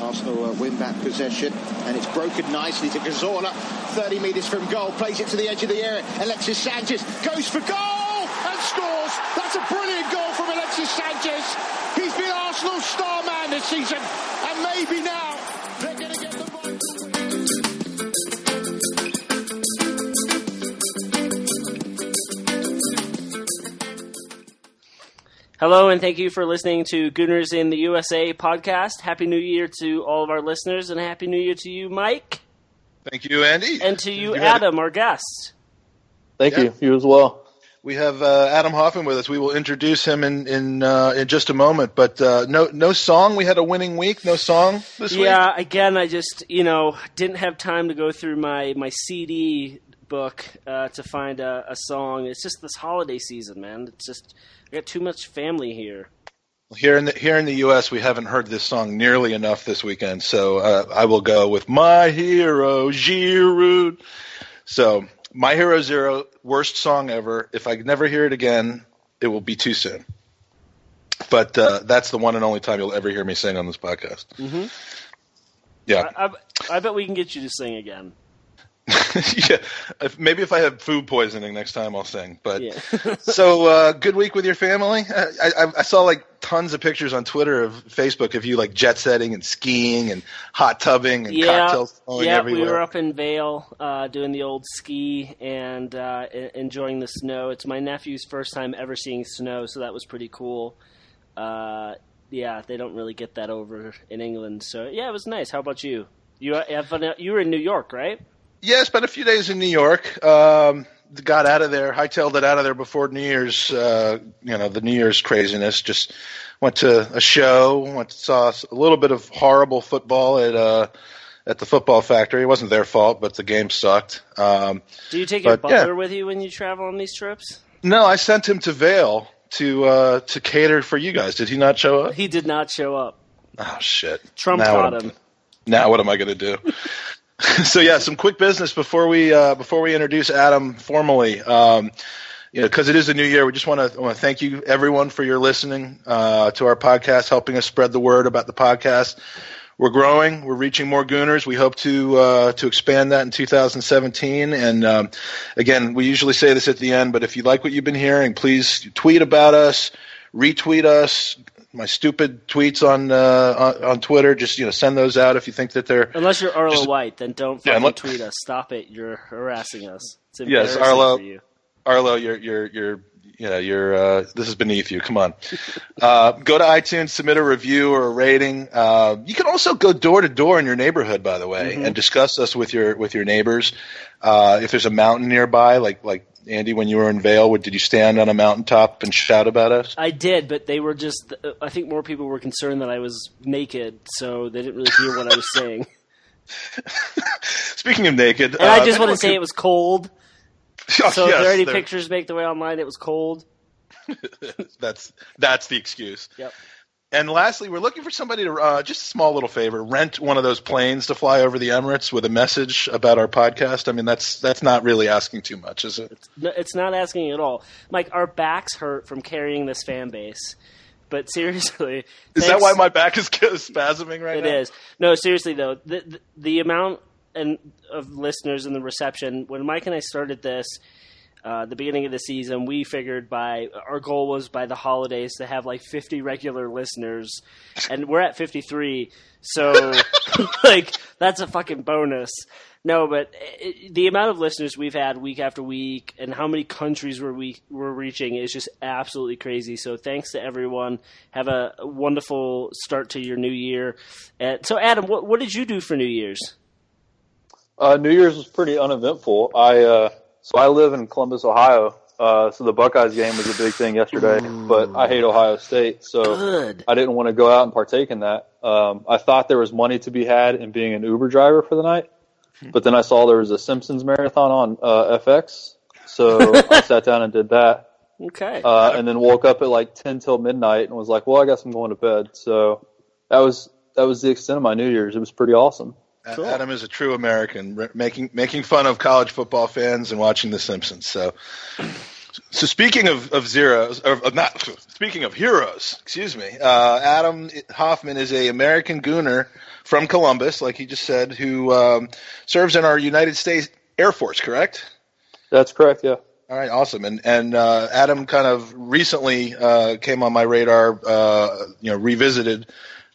Arsenal win back possession, and it's broken nicely to Cazorla, 30 metres from goal, plays it to the edge of the area. Alexis Sanchez goes for goal and scores. That's a brilliant goal from Alexis Sanchez. He's been Arsenal's star man this season, and maybe now they're going to get the right. Hello, and thank you for listening to Gooners in the USA podcast. Happy New Year to all of our listeners, and Happy New Year to you, Mike. Thank you, Andy. And to you, Adam, our guest. Thank you. You as well. We have Adam Hoffman with us. We will introduce him in just a moment. But no song. We had a winning week. No song this week. Yeah, again, I just didn't have time to go through my CD book to find a song. It's just this holiday season, man. It's just I got too much family here. Here in the U.S., we haven't heard this song nearly enough this weekend. So I will go with My Hero Giroud. So My Hero Zero, worst song ever. If I never hear it again, it will be too soon. But that's the one and only time you'll ever hear me sing on this podcast. Mm-hmm. Yeah, I bet we can get you to sing again. Yeah, maybe if I have food poisoning next time, I'll sing. But yeah. So good week with your family. I saw like tons of pictures on Twitter of Facebook of you like jet setting and skiing and hot tubbing and cocktails flowing everywhere. Yeah, we were up in Vail doing the old ski and enjoying the snow. It's my nephew's first time ever seeing snow, so that was pretty cool. Yeah, they don't really get that over in England. So yeah, it was nice. How about you? You were in New York, right? Yeah, spent a few days in New York. Got out of there, hightailed it out of there before New Year's. The New Year's craziness. Just went to a show. Saw a little bit of horrible football at the Football Factory. It wasn't their fault, but the game sucked. Do you take your butler with you when you travel on these trips? No, I sent him to Vail to cater for you guys. Did he not show up? He did not show up. Oh shit! Trump caught him. Now what am I going to do? So yeah, some quick business before we introduce Adam formally. Because it is a new year, we just want to thank you everyone for your listening to our podcast, helping us spread the word about the podcast. We're growing, we're reaching more Gooners. We hope to expand that in 2017. And again, we usually say this at the end, but if you like what you've been hearing, please tweet about us, retweet us. My stupid tweets on Twitter, just send those out if you think that they're. Unless you're Arlo White, then don't fucking tweet us. Stop it! You're harassing us. It's embarrassing Arlo. For you. Arlo, you're this is beneath you. Come on, go to iTunes, submit a review or a rating. You can also go door to door in your neighborhood, by the way, and discuss us with your neighbors. If there's a mountain nearby, like Andy, when you were in Vail, did you stand on a mountaintop and shout about us? I did, but they were just – I think more people were concerned that I was naked, so they didn't really hear what I was saying. Speaking of naked – and I just want to say it was cold. Oh, so if there are any pictures make their way online, it was cold. That's the excuse. Yep. And lastly, we're looking for somebody to just a small little favor, rent one of those planes to fly over the Emirates with a message about our podcast. I mean, that's not really asking too much, is it? It's not asking at all. Mike, our backs hurt from carrying this fan base. But seriously, is that why my back is spasming right now? It is. No, seriously though, the amount of listeners and the reception when Mike and I started this. The beginning of the season, we figured our goal was by the holidays to have like 50 regular listeners, and we're at 53. So, that's a fucking bonus. No, but the amount of listeners we've had week after week, and how many countries we're reaching is just absolutely crazy. So, thanks to everyone. Have a wonderful start to your new year. So, Adam, what did you do for New Year's? New Year's was pretty uneventful. So I live in Columbus, Ohio, so the Buckeyes game was a big thing yesterday, but I hate Ohio State, so I didn't want to go out and partake in that. I thought there was money to be had in being an Uber driver for the night, but then I saw there was a Simpsons marathon on FX, so I sat down and did that. Okay. And then woke up at like 10 till midnight and was like, well, I guess I'm going to bed. So that was the extent of my New Year's. It was pretty awesome. Cool. Adam is a true American, making fun of college football fans and watching The Simpsons. So speaking of heroes, excuse me. Adam Hoffman is a American Gooner from Columbus, like he just said, who serves in our United States Air Force, correct? That's correct, yeah. All right, awesome. And Adam kind of recently came on my radar, revisited.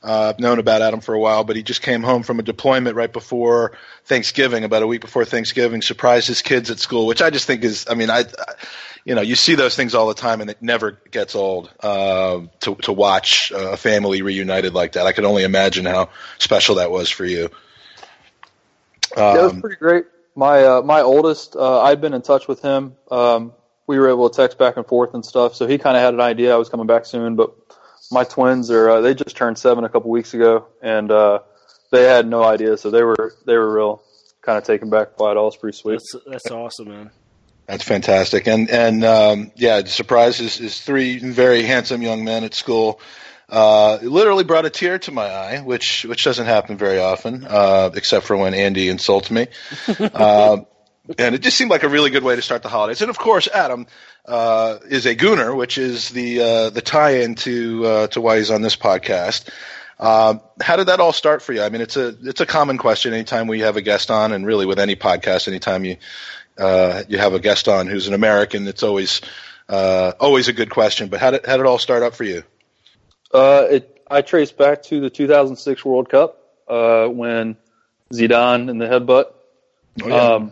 I've known about Adam for a while, but he just came home from a deployment right before Thanksgiving, about a week before Thanksgiving, surprised his kids at school, which I just think is, you see those things all the time, and it never gets old to watch a family reunited like that. I could only imagine how special that was for you. That was pretty great. My oldest, I'd been in touch with him. We were able to text back and forth and stuff, so he kind of had an idea I was coming back soon, but my twins they just turned 7 a couple weeks ago, and they had no idea, so they were real kind of taken back by it all. It's pretty sweet. That's awesome, man. That's fantastic. And surprise is 3 very handsome young men at school. It literally brought a tear to my eye, which doesn't happen very often, except for when Andy insults me. And it just seemed like a really good way to start the holidays. And of course, Adam is a Gooner, which is the tie-in to why he's on this podcast. How did that all start for you? I mean, it's a common question anytime we have a guest on, and really with any podcast, anytime you have a guest on who's an American, it's always a good question. But how did it all start up for you? I trace back to the 2006 World Cup when Zidane in the headbutt. Oh, yeah.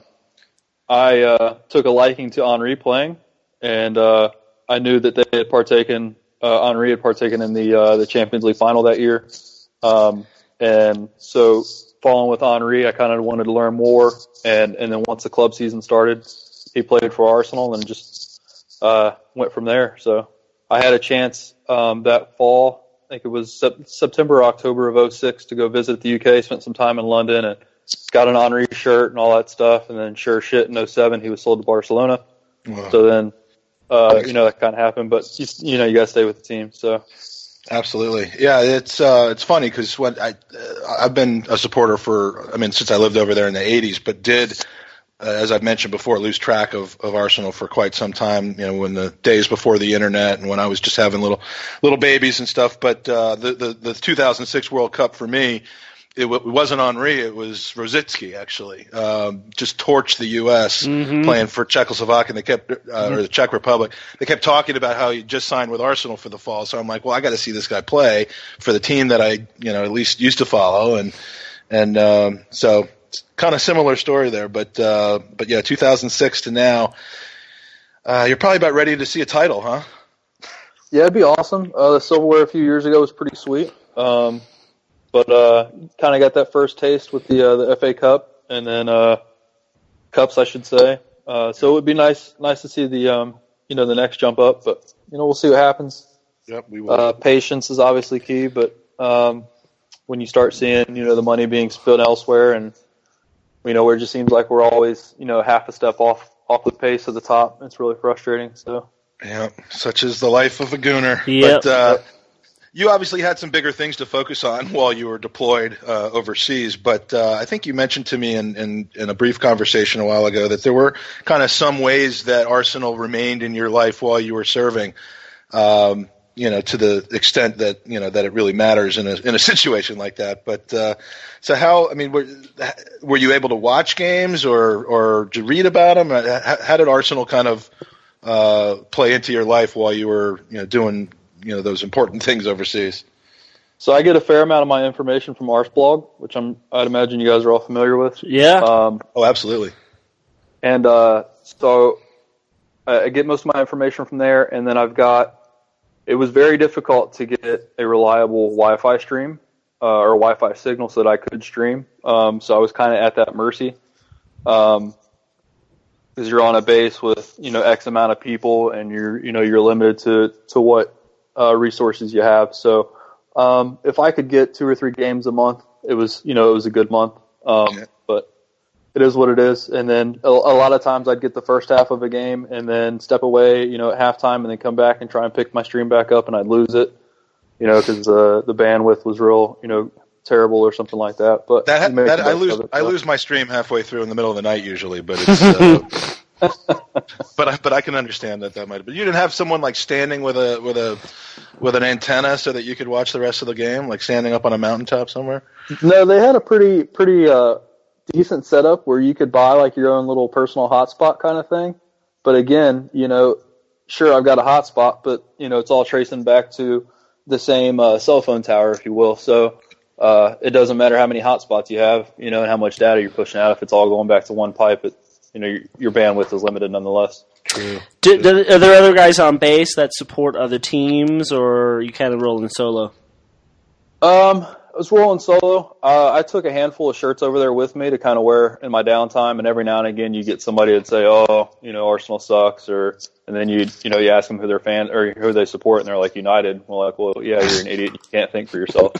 I took a liking to Henry playing, and I knew that they had partaken. Henry had partaken in the Champions League final that year, and so following with Henry, I kind of wanted to learn more. And then once the club season started, he played for Arsenal and just went from there. So I had a chance that fall, I think it was September or October of 2006, to go visit the UK, spent some time in London, and got an Henry shirt and all that stuff. And then sure shit, in 2007, he was sold to Barcelona. Wow. So then, that kind of happened. But, you got to stay with the team. So. Absolutely. Yeah, it's funny because when I've been a supporter since I lived over there in the 80s, but did, as I've mentioned before, lose track of Arsenal for quite some time, when the days before the internet and when I was just having little babies and stuff. But the 2006 World Cup for me, it wasn't Henry, it was Rosicki, actually. Just torched the U.S. playing for Czechoslovakia. They kept, or the Czech Republic. They kept talking about how he just signed with Arsenal for the fall. So I'm like, well, I got to see this guy play for the team that I, at least used to follow. And so it's kind of similar story there. But yeah, 2006 to now, you're probably about ready to see a title, huh? Yeah, it'd be awesome. The silverware a few years ago was pretty sweet. But kind of got that first taste with the FA Cup, and then cups, I should say. So it would be nice to see the the next jump up. But we'll see what happens. Yep, we will. Patience is obviously key, but when you start seeing the money being spent elsewhere, and where it just seems like we're always half a step off the pace of the top, it's really frustrating. So yeah, such is the life of a Gooner. Yep. But you obviously had some bigger things to focus on while you were deployed overseas, but I think you mentioned to me in a brief conversation a while ago that there were kind of some ways that Arsenal remained in your life while you were serving, to the extent that that it really matters in a situation like that. But so how? I mean, were you able to watch games or to read about them? How did Arsenal kind of play into your life while you were doing those important things overseas? So I get a fair amount of my information from Arsblog, which I'd imagine you guys are all familiar with. Yeah. Oh, absolutely. And so I get most of my information from there, and then it was very difficult to get a reliable Wi-Fi stream or Wi-Fi signal so that I could stream. So I was kind of at that mercy. Because you're on a base with X amount of people, and you're limited to what resources you have. So if I could get 2 or 3 games a month, it was a good month. But it is what it is. And then a lot of times I'd get the first half of a game and then step away at halftime, and then come back and try and pick my stream back up, and I'd lose it because the bandwidth was real terrible or something like that. But I lose my stream halfway through in the middle of the night usually, but it's But I can understand that might have been. You didn't have someone like standing with an antenna so that you could watch the rest of the game, like standing up on a mountaintop somewhere? No, they had a pretty decent setup where you could buy like your own little personal hotspot kind of thing. But again, sure, I've got a hotspot, but it's all tracing back to the same cell phone tower, if you will. So it doesn't matter how many hotspots you have, and how much data you're pushing out. If it's all going back to one pipe, your bandwidth is limited nonetheless. True. Are there other guys on base that support other teams, or are you kind of rolling solo? I was rolling solo. I took a handful of shirts over there with me to kind of wear in my downtime, and every now and again you get somebody that'd say, Arsenal sucks, and then you ask them who their fan or who they support, and they're like United. Well, yeah, you're an idiot. You can't think for yourself.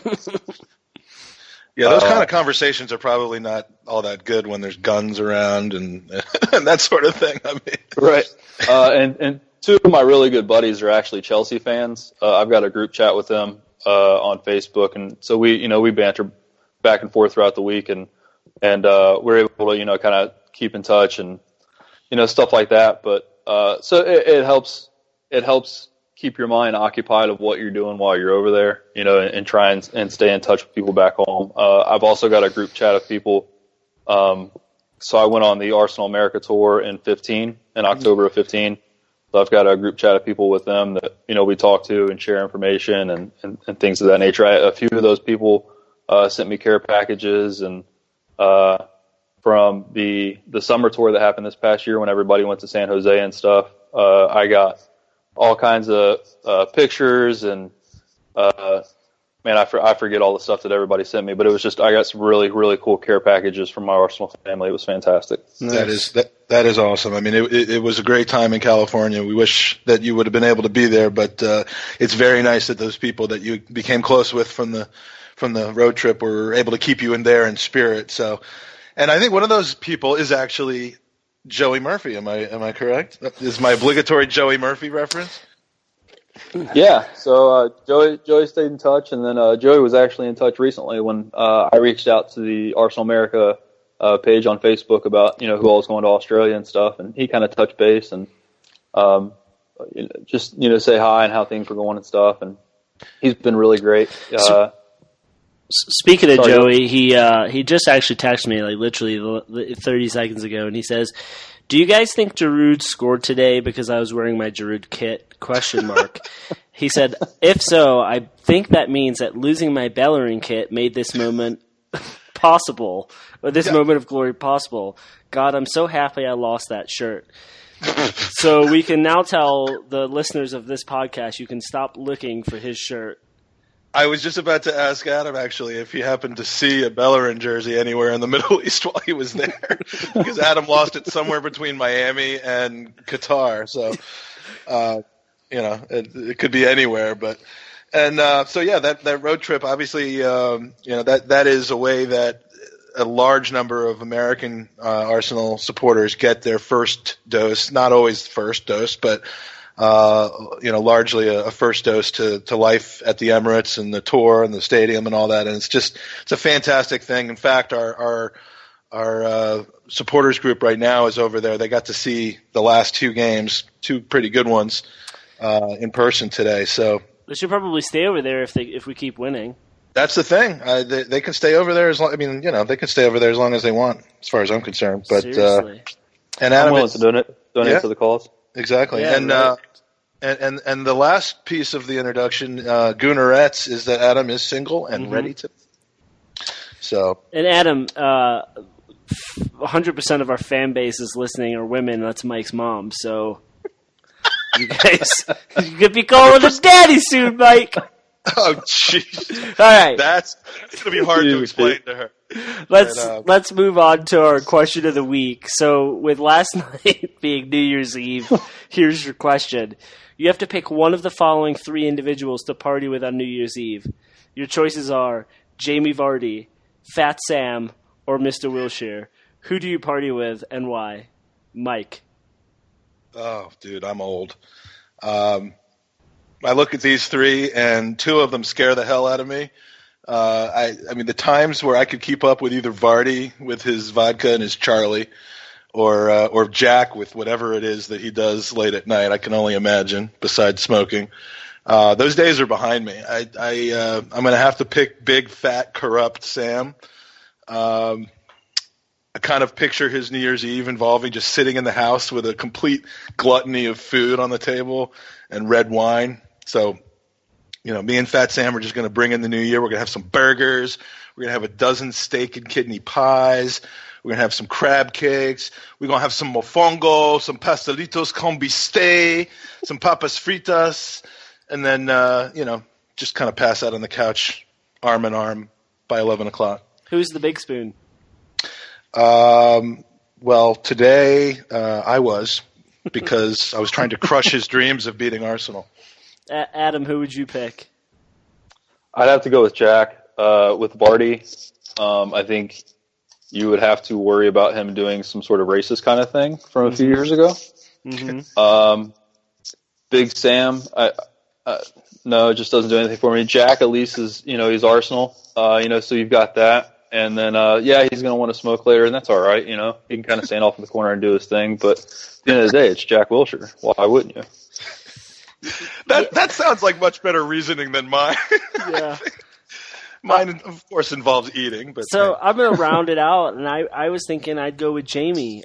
Yeah, those kind of conversations are probably not all that good when there's guns around and that sort of thing. I mean, right. And two of my really good buddies are actually Chelsea fans. I've got a group chat with them on Facebook, and so we banter back and forth throughout the week, and we're able to kind of keep in touch and stuff like that. But so it helps keep your mind occupied of what you're doing while you're over there, and try and stay in touch with people back home. I've also got a group chat of people. So I went on the Arsenal America tour in October of 15. So I've got a group chat of people with them that, we talk to and share information and things of that nature. A few of those people sent me care packages, and from the summer tour that happened this past year when everybody went to San Jose and stuff, I got all kinds of pictures and I forget all the stuff that everybody sent me, but it was just I got some really, really cool care packages from my Arsenal family. It was fantastic. That is awesome. I mean, it was a great time in California. We wish that you would have been able to be there, but it's very nice that those people that you became close with from the road trip were able to keep you in there in spirit. So, and I think one of those people is actually Joey Murphy. Am I correct? Is my obligatory Joey Murphy reference? Yeah. So Joey stayed in touch, and then Joey was actually in touch recently when I reached out to the Arsenal America page on Facebook about who all was going to Australia and stuff, and he kind of touched base and just say hi and how things were going and stuff, and he's been really great. Speaking of Joey, he just actually texted me like literally 30 seconds ago, and he says, "Do you guys think Giroud scored today because I was wearing my Giroud kit?" ? He said, "If so, I think that means that losing my Bellerin kit made this moment possible, or this moment of glory possible. God, I'm so happy I lost that shirt." So we can now tell the listeners of this podcast you can stop looking for his shirt. I was just about to ask Adam, actually, if he happened to see a Bellerin jersey anywhere in the Middle East while he was there, because Adam lost it somewhere between Miami and Qatar. So, it could be anywhere. That road trip, obviously, that is a way that a large number of American Arsenal supporters get their first dose. Not always the first dose, but largely a first dose to life at the Emirates and the tour and the stadium and all that. And it's a fantastic thing. In fact, our supporters group right now is over there. They got to see the last two games, two pretty good ones, in person today. So they should probably stay over there if we keep winning. That's the thing. They can stay over there as long. They can stay over there as long as they want, as far as I'm concerned. But seriously. And Adam, I'm willing to donate to the cause. Exactly. Yeah, and the last piece of the introduction, Goonerettes, is that Adam is single and ready to. So. And Adam, 100% of our fan base is listening are women. That's Mike's mom. So you guys, you could be calling us daddy soon, Mike. Oh, jeez. All right. That's going to be hard to explain to her. Let's move on to our question of the week. So with last night being New Year's Eve, here's your question. You have to pick one of the following three individuals to party with on New Year's Eve. Your choices are Jamie Vardy, Fat Sam, or Mr. Wilshere. Who do you party with and why? Mike. Oh, dude, I'm old. I look at these three, and two of them scare the hell out of me. I mean, the times where I could keep up with either Vardy with his vodka and his Charlie, or Jack with whatever it is that he does late at night. I can only imagine, besides smoking. Those days are behind me. I'm going to have to pick big, fat, corrupt Sam. I kind of picture his New Year's Eve involving just sitting in the house with a complete gluttony of food on the table and red wine. So, me and Fat Sam are just going to bring in the new year. We're going to have some burgers. We're going to have a dozen steak and kidney pies. We're going to have some crab cakes. We're going to have some mofongo, some pastelitos con bistec, some papas fritas, and then, just kind of pass out on the couch, arm in arm, by 11 o'clock. Who's the big spoon? Well, today I was, because I was trying to crush his dreams of beating Arsenal. Adam, who would you pick? I'd have to go with Jack. With Barty, I think you would have to worry about him doing some sort of racist kind of thing from a few years ago. Mm-hmm. Big Sam, no, it just doesn't do anything for me. Jack, at least, is he's Arsenal, so you've got that. And then, he's going to want to smoke later, and that's all right. He can kind of stand off in the corner and do his thing. But at the end of the day, it's Jack Wilshere. Why wouldn't you? That sounds like much better reasoning than mine. Yeah. Mine, of course, involves eating. But so I'm going to round it out, and I was thinking I'd go with Jamie,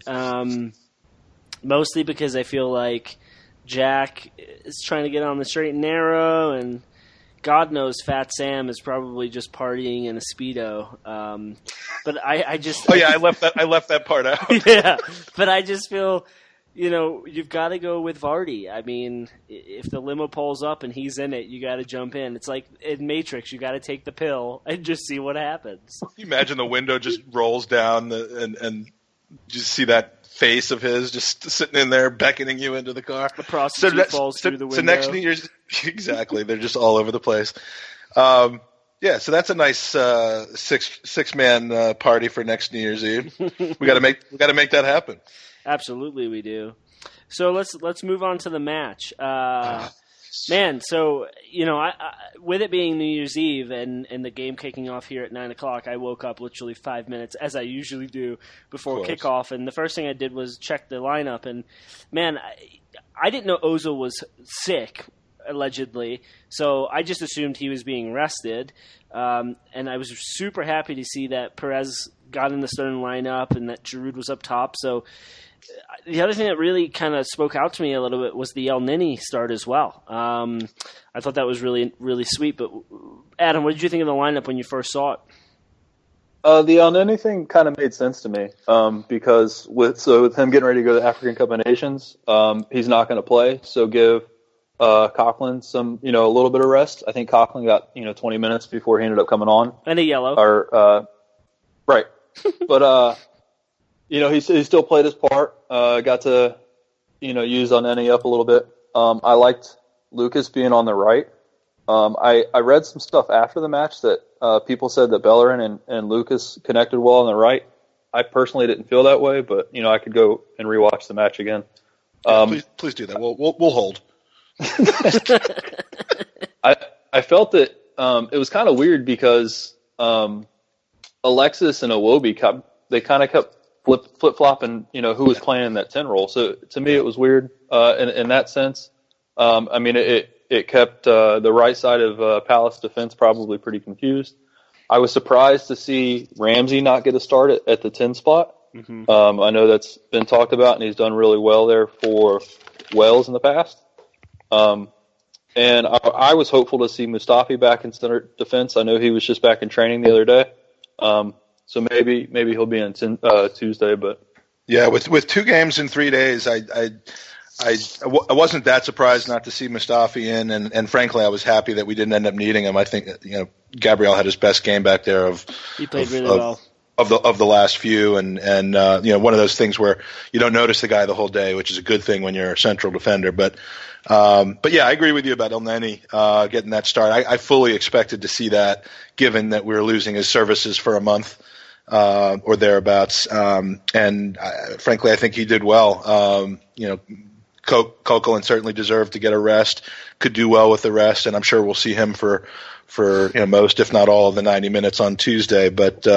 mostly because I feel like Jack is trying to get on the straight and narrow, and God knows Fat Sam is probably just partying in a Speedo. But I just... Oh, yeah, I left that part out. Yeah, but I just feel... you've got to go with Vardy. I mean, if the limo pulls up and he's in it, you got to jump in. It's like in Matrix, you got to take the pill and just see what happens. Can you imagine the window just rolls down and just see that face of his just sitting in there beckoning you into the car. The prostitute falls through the window. So next New Year's, exactly, they're just all over the place. So that's a nice six man party for next New Year's Eve. We got to make that happen. Absolutely, we do. So let's move on to the match. Man, so with it being New Year's Eve and the game kicking off here at 9 o'clock, I woke up literally 5 minutes, as I usually do, before kickoff. And the first thing I did was check the lineup. And man, I didn't know Ozil was sick, allegedly. So I just assumed he was being rested. And I was super happy to see that Perez got in the starting lineup and that Giroud was up top. So the other thing that really kind of spoke out to me a little bit was the El Nini start as well. I thought that was really, really sweet. But Adam, what did you think of the lineup when you first saw it? The El Nini thing kind of made sense to me because with him getting ready to go to the African Cup of Nations, he's not going to play. So give Coughlin some, a little bit of rest. I think Coughlin got 20 minutes before he ended up coming on. And a yellow. Right, but he still played his part. Got to use El Nini up a little bit. I liked Lucas being on the right. I read some stuff after the match that people said that Bellerin and Lucas connected well on the right. I personally didn't feel that way, but I could go and rewatch the match again. Please do that. We'll hold. I felt that it was kind of weird because Alexis and Iwobi kept flip-flopping, who was playing in that 10 role. So to me, it was weird in that sense. It kept the right side of Palace defense probably pretty confused. I was surprised to see Ramsey not get a start at the 10 spot. Mm-hmm. I know that's been talked about, and he's done really well there for Wales in the past. And I was hopeful to see Mustafi back in center defense. I know he was just back in training the other day. So maybe he'll be in Tuesday, but yeah, with 2 games in 3 days, I wasn't that surprised not to see Mustafi in, and frankly, I was happy that we didn't end up needing him. I think Gabriel had his best game back there he played really well of the last few, and one of those things where you don't notice the guy the whole day, which is a good thing when you're a central defender. But yeah, I agree with you about El Neni getting that start. I fully expected to see that, given that we were losing his services for a month. Or thereabouts, and frankly, I think he did well. Coquelin certainly deserved to get a rest. Could do well with the rest, and I'm sure we'll see him for most, if not all, of the 90 minutes on Tuesday. But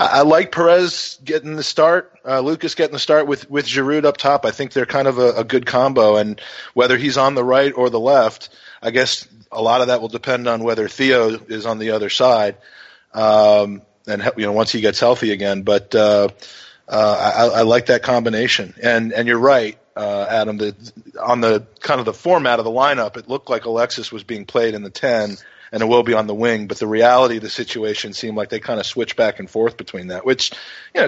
I like Perez getting the start, Lucas getting the start with Giroud up top. I think they're kind of a good combo, and whether he's on the right or the left, I guess a lot of that will depend on whether Theo is on the other side, and once he gets healthy again. But I like that combination, and you're right, Adam. On the kind of the format of the lineup, it looked like Alexis was being played in the 10. And it will be on the wing, but the reality of the situation seemed like they kind of switch back and forth between that, which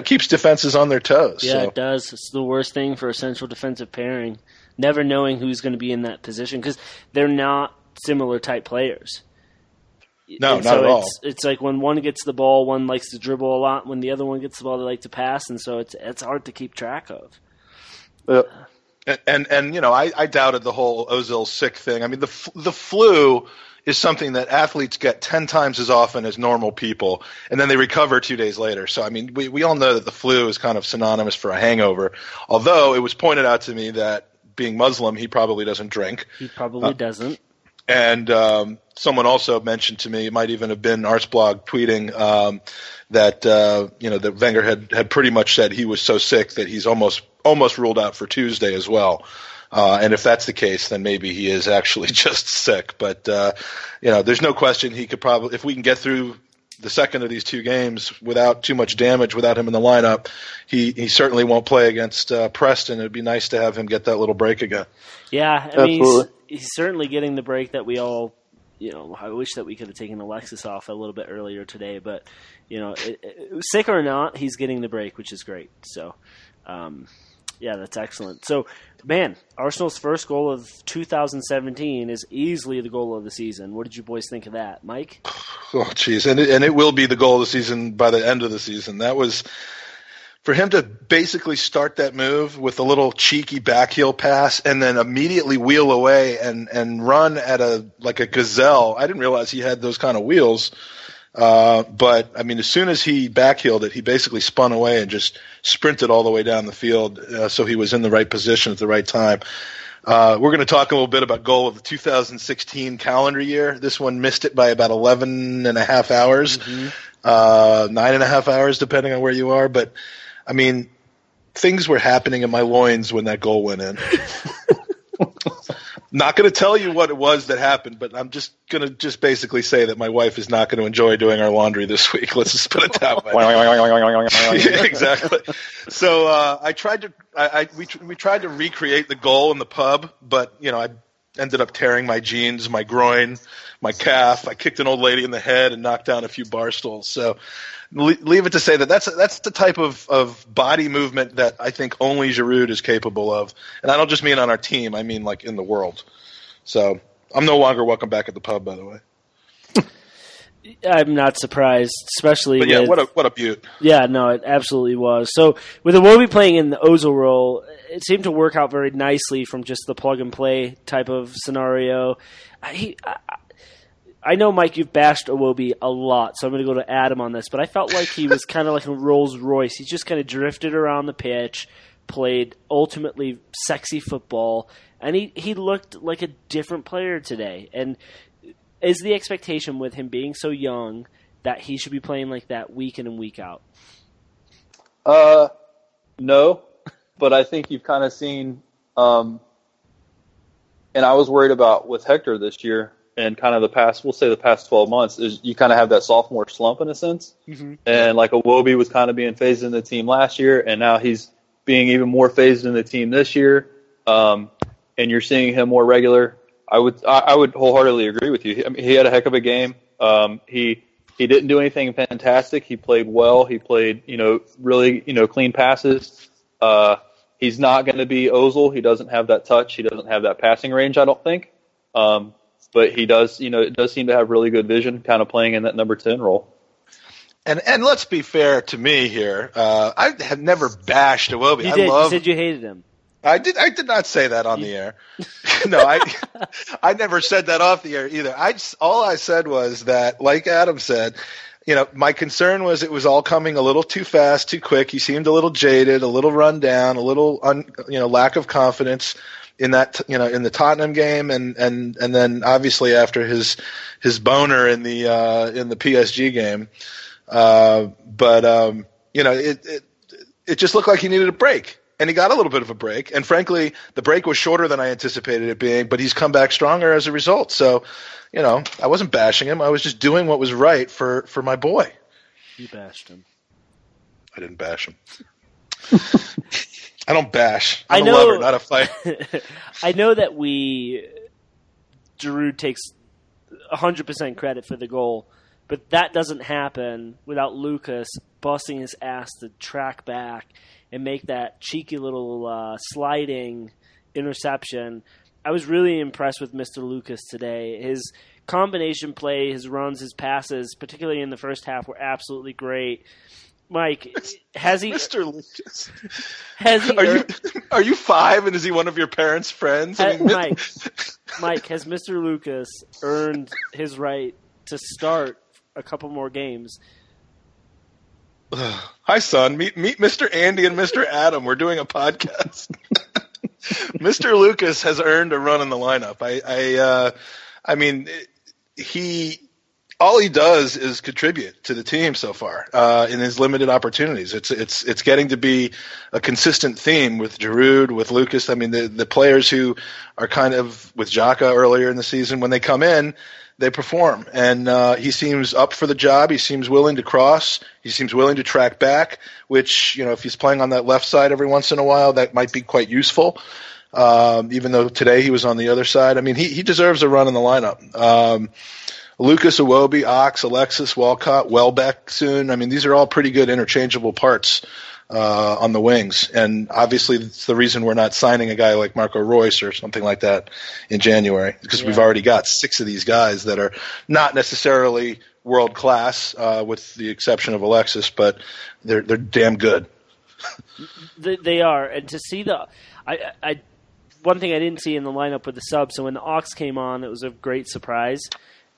keeps defenses on their toes. Yeah, it does. It's the worst thing for a central defensive pairing, never knowing who's going to be in that position because they're not similar type players. No, not at all. It's like when one gets the ball, one likes to dribble a lot. When the other one gets the ball, they like to pass, and so it's hard to keep track of. And I doubted the whole Ozil sick thing. I mean, the flu is something that athletes get 10 times as often as normal people, and then they recover 2 days later. So, I mean, we all know that the flu is kind of synonymous for a hangover, although it was pointed out to me that being Muslim, he probably doesn't drink. He probably doesn't. And someone also mentioned to me, it might even have been Artsblog tweeting that Wenger had pretty much said he was so sick that he's almost ruled out for Tuesday as well. And if that's the case, then maybe he is actually just sick. But, there's no question he could probably – if we can get through the second of these two games without too much damage, without him in the lineup, he certainly won't play against Preston. It would be nice to have him get that little break again. Yeah, I mean, he's certainly getting the break that we all – I wish that we could have taken Alexis off a little bit earlier today. But, sick or not, he's getting the break, which is great. So, yeah, that's excellent. So, man, Arsenal's first goal of 2017 is easily the goal of the season. What did you boys think of that, Mike? Oh, jeez, and it will be the goal of the season by the end of the season. That was for him to basically start that move with a little cheeky backheel pass and then immediately wheel away and run at like a gazelle. I didn't realize he had those kind of wheels. But I mean, as soon as he backheeled it, he basically spun away and just sprinted all the way down the field. So he was in the right position at the right time. We're going to talk a little bit about goal of the 2016 calendar year. This one missed it by about 11 and a half hours, 9.5 hours, depending on where you are. But I mean, things were happening in my loins when that goal went in. Not going to tell you what it was that happened, but I'm just going to basically say that my wife is not going to enjoy doing our laundry this week. Let's just put it that way. Exactly. So we tried to recreate the goal in the pub, but I ended up tearing my jeans, my groin, my calf. I kicked an old lady in the head and knocked down a few bar stools. So leave it to say that's the type of body movement that I think only Giroud is capable of. And I don't just mean on our team, I mean like in the world. So I'm no longer welcome back at the pub, by the way. I'm not surprised, especially But yeah, what a beaut. Yeah, no, it absolutely was. So with Iwobi playing in the Ozil role, it seemed to work out very nicely from just the plug-and-play type of scenario. I know, Mike, you've bashed Iwobi a lot, so I'm going to go to Adam on this, but I felt like he was kind of like a Rolls Royce. He just kind of drifted around the pitch, played ultimately sexy football, and he looked like a different player today. And is the expectation with him being so young that he should be playing like that week in and week out? No, but I think you've kind of seen, and I was worried about with Hector this year, and kind of the past 12 months, is you kind of have that sophomore slump in a sense. Mm-hmm. And like Iwobi was kind of being phased in the team last year, and now he's being even more phased in the team this year. And you're seeing him more regular. I would wholeheartedly agree with you. I mean, he had a heck of a game. He didn't do anything fantastic. He played well. He played, really, clean passes. He's not going to be Ozil. He doesn't have that touch. He doesn't have that passing range, I don't think. But he does, it does seem to have really good vision, kind of playing in that number 10 role. And let's be fair to me here. I have never bashed Iwobi. You did. You said you hated him. I did not say that on the air. No, I never said that off the air either. All I said was that, like Adam said, my concern was it was all coming a little too fast, too quick. He seemed a little jaded, a little run down, a little lack of confidence in that in the Tottenham game, and then obviously after his boner in the PSG game. It just looked like he needed a break. And he got a little bit of a break. And frankly, the break was shorter than I anticipated it being, but he's come back stronger as a result. So, I wasn't bashing him. I was just doing what was right for my boy. You bashed him. I didn't bash him. I don't bash. I'm a lover, not a fighter. I know that Giroud takes 100% credit for the goal, but that doesn't happen without Lucas busting his ass to track back and make that cheeky little sliding interception. I was really impressed with Mr. Lucas today. His combination play, his runs, his passes, particularly in the first half, were absolutely great. Mike, has he... Mr. Lucas. Has he... Are you 5 and is he one of your parents' friends? Mike, has Mr. Lucas earned his right to start a couple more games? Hi, son. Meet Mr. Andy and Mr. Adam. We're doing a podcast. Mr. Lucas has earned a run in the lineup. All he does is contribute to the team so far in his limited opportunities. It's getting to be a consistent theme with Giroud, with Lucas. I mean, the players who are kind of with Xhaka earlier in the season, when they come in, they perform. And he seems up for the job. He seems willing to cross. He seems willing to track back, which, if he's playing on that left side every once in a while, that might be quite useful. Even though today he was on the other side. I mean, he deserves a run in the lineup. Lucas, Iwobi, Ox, Alexis, Walcott, Welbeck soon. I mean, these are all pretty good interchangeable parts on the wings. And obviously it's the reason we're not signing a guy like Marco Reus or something like that in January, because we've already got 6 of these guys that are not necessarily world class, with the exception of Alexis, but they're damn good. They are. And to see one thing I didn't see in the lineup with the subs, so when the Ox came on, it was a great surprise.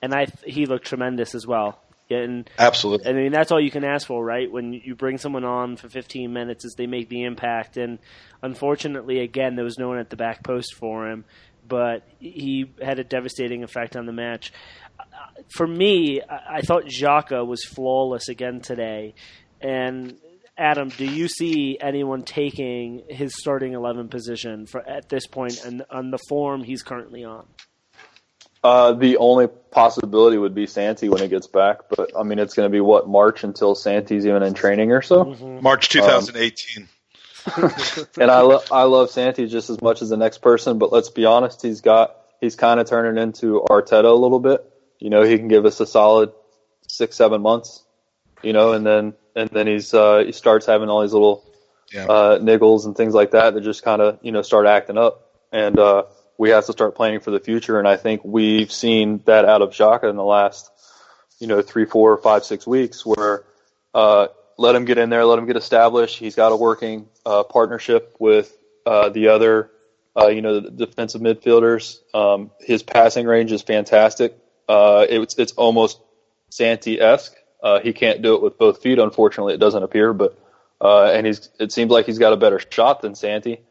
And he looked tremendous as well. And absolutely. I mean, that's all you can ask for, right? When you bring someone on for 15 minutes, is they make the impact. And unfortunately, again, there was no one at the back post for him. But he had a devastating effect on the match. For me, I thought Xhaka was flawless again today. And Adam, do you see anyone taking his starting 11 position at this point and on the form he's currently on? The only possibility would be Santi when he gets back, but I mean, it's going to be March until Santi's even in training or so. Mm-hmm. March 2018. And I love Santi just as much as the next person, but let's be honest, he's kind of turning into Arteta a little bit. He can give us a solid 6-7 months, and then he starts having all these little niggles and things like that just kind of start acting up, and we have to start planning for the future. And I think we've seen that out of Xhaka in the last, 3, 4, 5, 6 weeks, where let him get in there, let him get established. He's got a working partnership with the other, the defensive midfielders. His passing range is fantastic. It's almost Santi-esque. He can't do it with both feet, unfortunately. It doesn't appear, but it seems like he's got a better shot than Santi.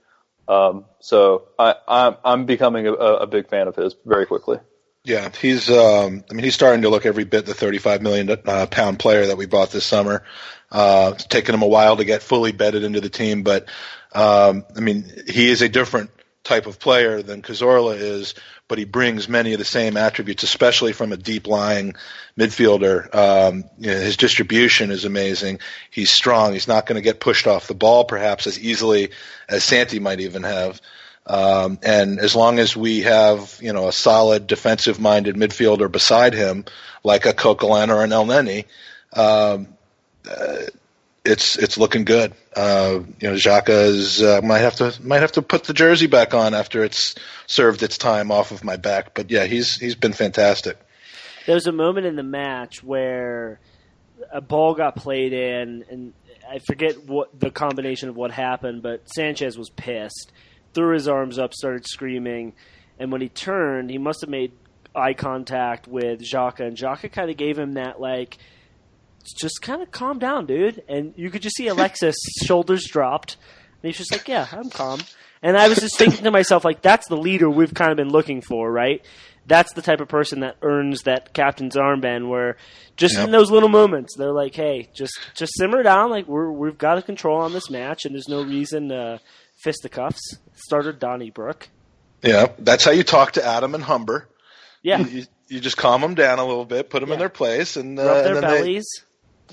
So I'm becoming a big fan of his very quickly. Yeah, he's starting to look every bit the $35 million pound player that we bought this summer. It's taken him a while to get fully bedded into the team, but he is a different type of player than Cazorla is, but he brings many of the same attributes, especially from a deep lying midfielder. His distribution is amazing. He's strong. He's not going to get pushed off the ball perhaps as easily as Santi might even have. And as long as we have, a solid defensive minded midfielder beside him, like a Coquelin or an El Neni, it's looking good. Xhaka might have to put the jersey back on after it's served its time off of my back. But yeah, he's been fantastic. There was a moment in the match where a ball got played in, and I forget what the combination of what happened, but Sanchez was pissed, threw his arms up, started screaming, and when he turned, he must have made eye contact with Xhaka, and Xhaka kind of gave him that just kind of calm down, dude. And you could just see Alexis' shoulders dropped. And he's just like, yeah, I'm calm. And I was just thinking to myself, that's the leader we've kind of been looking for, right? that's the type of person that earns that captain's armband. Where just in those little moments, they're like, "Hey, just simmer down. Like we've got a control on this match, and there's no reason to fisticuffs." Starter Donnybrook. Yeah, that's how you talk to Adam and Humber. Yeah, you just calm them down a little bit, put them in their place, and rub their and then bellies.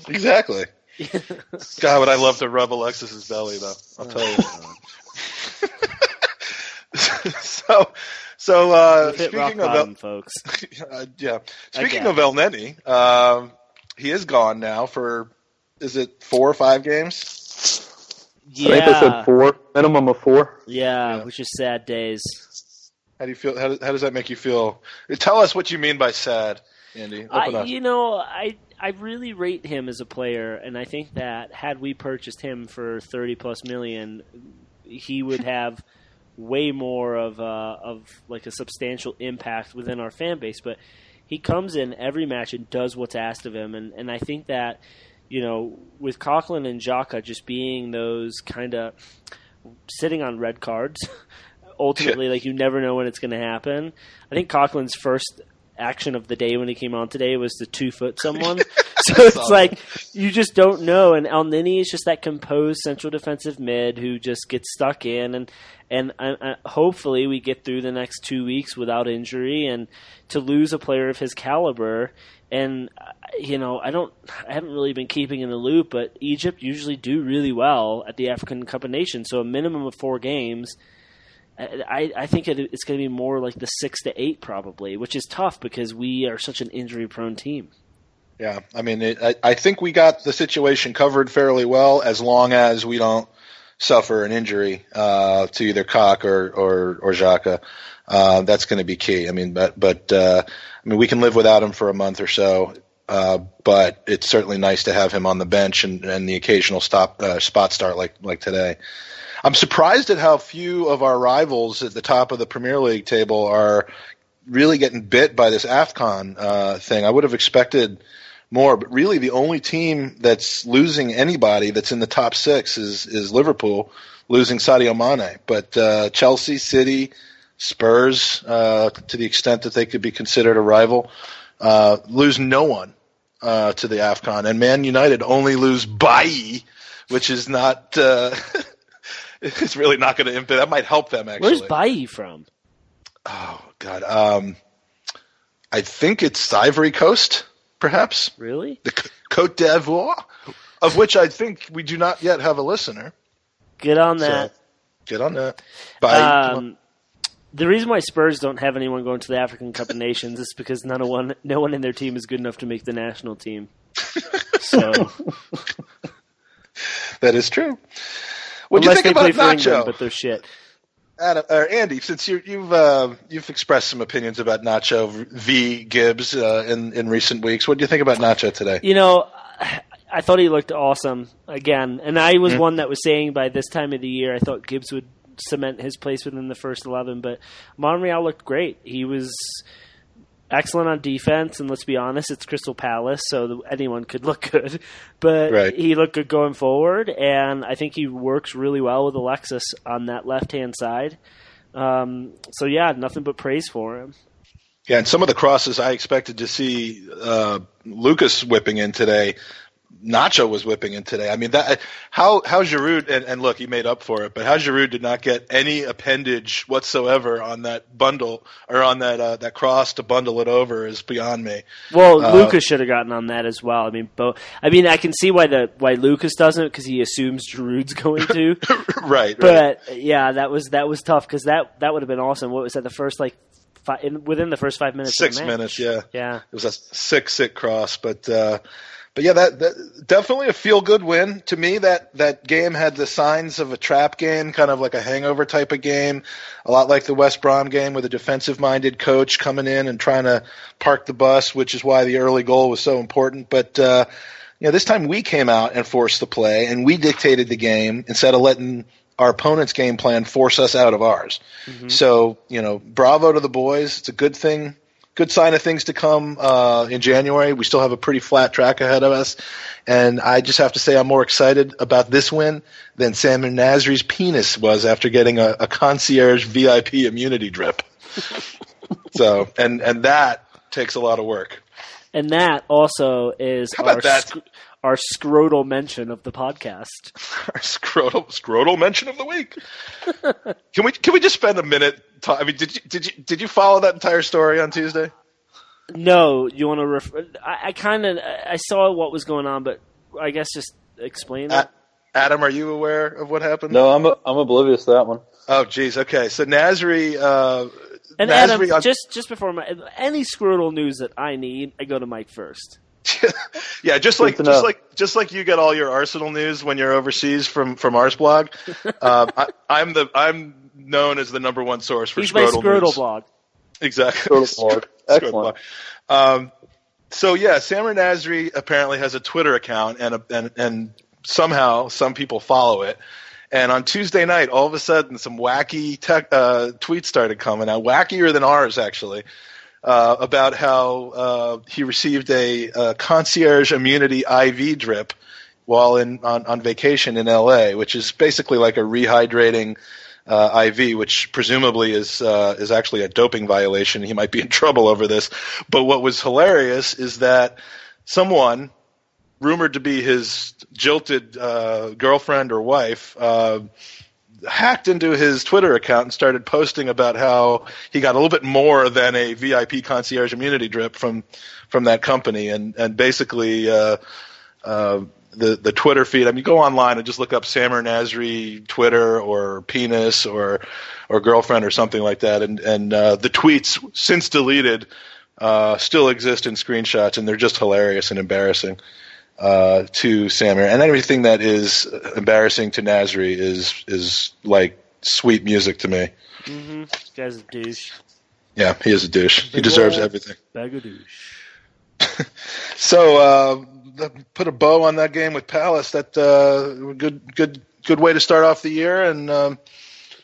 Exactly. God, would I love to rub Alexis's belly, though. I'll tell you. So speaking of folks, Speaking of El Neni, he is gone now for, is it 4 or 5 games? Yeah. I think they said 4, minimum of 4. Yeah, which is sad days. How do you feel? How does that make you feel? Tell us what you mean by sad, Andy. Open up. I really rate him as a player, and I think that had we purchased him for $30+ million, he would have way more of like a substantial impact within our fan base. But he comes in every match and does what's asked of him, and I think that, with Coughlin and Xhaka just being those kind of sitting on red cards, ultimately, like, you never know when it's going to happen. I think Coughlin's first action of the day when he came on today was to 2-foot someone. So it's like, you just don't know. And El Nini is just that composed central defensive mid who just gets stuck in. And hopefully we get through the next 2 weeks without injury. And to lose a player of his caliber, and I haven't really been keeping in the loop, but Egypt usually do really well at the African Cup of Nations. So a minimum of 4 games. I think it's going to be more like the 6 to 8 probably, which is tough because we are such an injury-prone team. Yeah, I mean, I think we got the situation covered fairly well as long as we don't suffer an injury to either Koch or Xhaka. That's going to be key. I mean, but we can live without him for a month or so. But it's certainly nice to have him on the bench and the occasional spot start like today. I'm surprised at how few of our rivals at the top of the Premier League table are really getting bit by this AFCON thing. I would have expected more, but really the only team that's losing anybody that's in the top 6 is Liverpool, losing Sadio Mane. But Chelsea, City, Spurs, to the extent that they could be considered a rival, lose no one to the AFCON. And Man United only lose Bailly, which is not... It's really not going to impact. That might help them, actually. Where's Bailly from? Oh, God. I think it's Ivory Coast, perhaps. Really? The Côte d'Ivoire, of which I think we do not yet have a listener. Get on that. So, get on that. Bailly. The reason why Spurs don't have anyone going to the African Cup of Nations is because no one in their team is good enough to make the national team. So that is true. What do you think about Nacho? England, but they're shit. Andy, since you've expressed some opinions about Nacho v. Gibbs in recent weeks, what do you think about Nacho today? I thought he looked awesome again, and I was one that was saying by this time of the year I thought Gibbs would cement his place within the first 11, but Monreal looked great. He was excellent on defense, and let's be honest, it's Crystal Palace, so anyone could look good. But He looked good going forward, and I think he works really well with Alexis on that left-hand side. So, yeah, nothing but praise for him. Yeah, and some of the crosses I expected to see Lucas whipping in today, Nacho was whipping in today. I mean, how Giroud, and look, he made up for it, but how Giroud did not get any appendage whatsoever on that bundle, or on that cross to bundle it over, is beyond me. Well, Lucas should have gotten on that as well. I mean, I can see why Lucas doesn't, because he assumes Giroud's going to. Right. But yeah, that was tough, because that would have been awesome. What was that? The first within the first 5 minutes. 6 of the match. minutes, yeah. Yeah. It was a sick cross, but yeah, that definitely a feel-good win. To me, that game had the signs of a trap game, kind of like a hangover type of game, a lot like the West Brom game with a defensive-minded coach coming in and trying to park the bus, which is why the early goal was so important. But this time we came out and forced the play, and we dictated the game instead of letting our opponent's game plan force us out of ours. Mm-hmm. So, bravo to the boys. It's a good thing. Good sign of things to come in January. We still have a pretty flat track ahead of us. And I just have to say I'm more excited about this win than Sam Nasri's penis was after getting a concierge VIP immunity drip. So and that takes a lot of work. And that also is How about that? Our scrotal mention of the podcast. Our scrotal mention of the week. Can we just spend a minute? I mean, did you follow that entire story on Tuesday? No, you want to I saw what was going on, but I guess just explain it. Adam, are you aware of what happened? No, I'm oblivious to that one. Oh, geez. Okay, so Nasri. And Nasri Adam, just before any scrotal news that I need, I go to Mike first. Yeah, just like you get all your Arsenal news when you're overseas from Arsblog. I'm known as the number one source for He's scrotal my scrotal news. blog. Exactly. Scrotal blog. Excellent. So yeah, Samir Nasri apparently has a Twitter account, and somehow some people follow it. And on Tuesday night, all of a sudden, some wacky tweets started coming out, wackier than ours actually. About how he received a concierge immunity IV drip while on vacation in LA, which is basically like a rehydrating IV, which presumably is actually a doping violation. He might be in trouble over this. But what was hilarious is that someone, rumored to be his jilted girlfriend or wife, hacked into his Twitter account and started posting about how he got a little bit more than a VIP concierge immunity drip from that company, and basically the Twitter feed. I mean, go online and just look up Samir Nasri Twitter or penis or girlfriend or something like that, and the tweets, since deleted, still exist in screenshots, and they're just hilarious and embarrassing to Samir, and everything that is embarrassing to Nasri is like sweet music to me. Mm-hmm. This guy's a douche. Yeah, he is a douche. He deserves everything. Bag of douche. So put a bow on that game with Palace. That good way to start off the year, and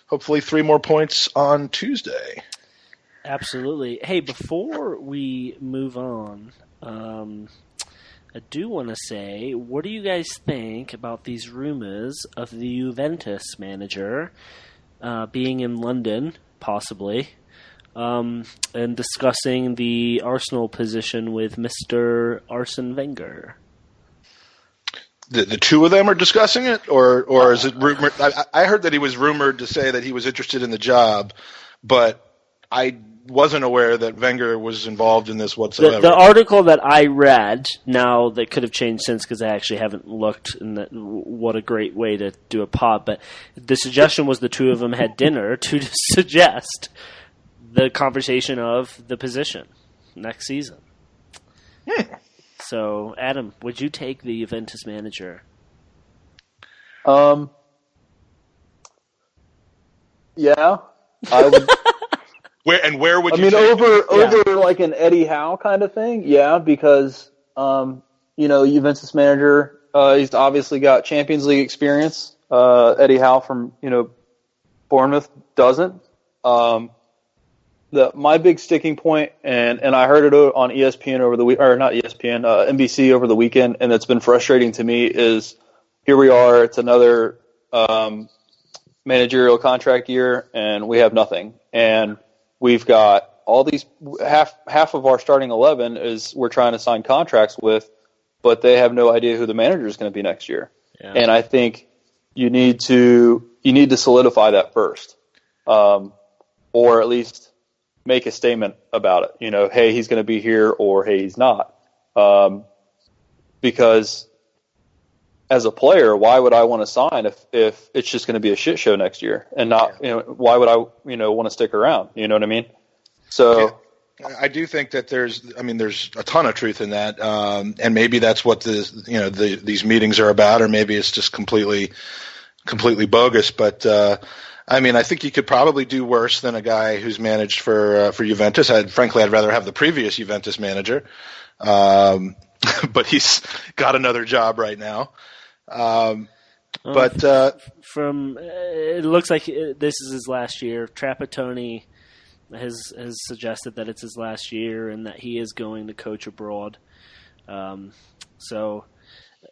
hopefully 3 more points on Tuesday. Absolutely. Hey, before we move on, I do want to say, what do you guys think about these rumors of the Juventus manager being in London, possibly, and discussing the Arsenal position with Mr. Arsene Wenger? The two of them are discussing it, or is it rumored? I heard that he was rumored to say that he was interested in the job, but I wasn't aware that Wenger was involved in this whatsoever. The article that I read, now that could have changed since because I actually haven't looked, and what a great way to do a pod, but the suggestion was the two of them had dinner to suggest the conversation of the position next season. So, Adam, would you take the Juventus manager? Yeah, I would. Where would you? I mean, over like an Eddie Howe kind of thing, yeah, because Juventus manager, he's obviously got Champions League experience. Eddie Howe from Bournemouth doesn't. My big sticking point, and I heard it on ESPN over the week, or not ESPN, NBC over the weekend, and it's been frustrating to me. Is here we are, it's another managerial contract year, and we have nothing, and we've got all these half of our starting 11 is we're trying to sign contracts with, but they have no idea who the manager is going to be next year. Yeah. And I think you need to solidify that first, or at least make a statement about it. Hey, he's going to be here, or hey, he's not. Because as a player, why would I want to sign if it's just going to be a shit show next year and not, why would I, want to stick around? You know what I mean? So yeah, I do think that there's a ton of truth in that. And maybe that's what these meetings are about, or maybe it's just completely bogus. But, I think you could probably do worse than a guy who's managed for Juventus. I'd rather have the previous Juventus manager. But he's got another job right now. But it looks like this is his last year. Trapattoni has suggested that it's his last year and that he is going to coach abroad. So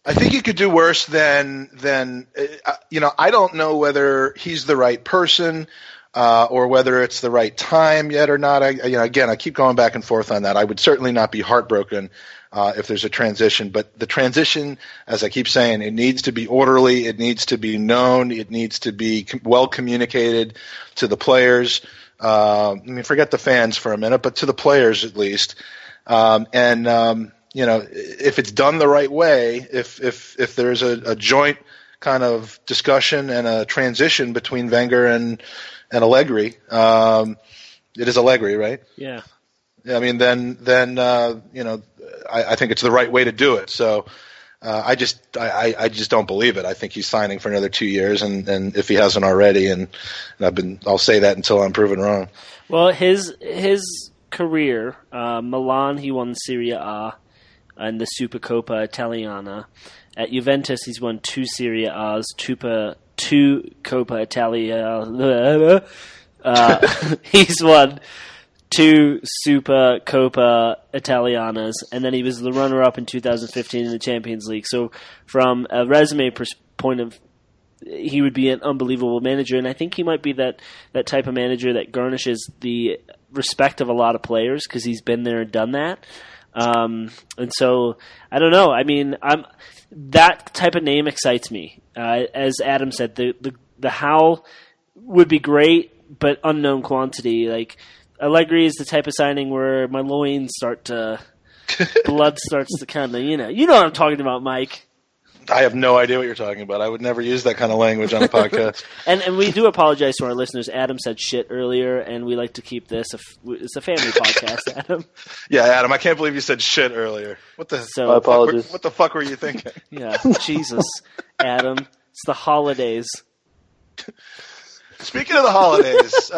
I think you could do worse than I don't know whether he's the right person. or whether it's the right time yet or not. Again, I keep going back and forth on that. I would certainly not be heartbroken if there's a transition, but the transition, as I keep saying, it needs to be orderly, it needs to be known, it needs to be well communicated to the players. Forget the fans for a minute, but to the players at least. If it's done the right way, if there's a joint kind of discussion and a transition between Wenger and Allegri, it is Allegri, right? Yeah. I mean, then I think it's the right way to do it. So I just don't believe it. I think he's signing for another 2 years, and if he hasn't already, and I'll say that until I'm proven wrong. Well, his career, Milan, he won Serie A and the Supercoppa Italiana. At Juventus, he's won 2 Serie A's, 2 Coppa Italia. He's won 2 Supercoppa Italianas, and then he was the runner-up in 2015 in the Champions League. So from a resume point of he would be an unbelievable manager, and I think he might be that type of manager that garnishes the respect of a lot of players because he's been there and done that. And so I don't know. I mean, that type of name excites me. As Adam said, the how would be great, but unknown quantity. Like Allegri is the type of signing where my loins start to blood starts to kind of you know what I'm talking about, Mike. I have no idea what you're talking about. I would never use that kind of language on a podcast. And we do apologize to our listeners. Adam said shit earlier, and we like to keep this. It's a family podcast, Adam. Yeah, Adam, I can't believe you said shit earlier. What the fuck were you thinking? Yeah, Jesus, Adam. It's the holidays. Speaking of the holidays,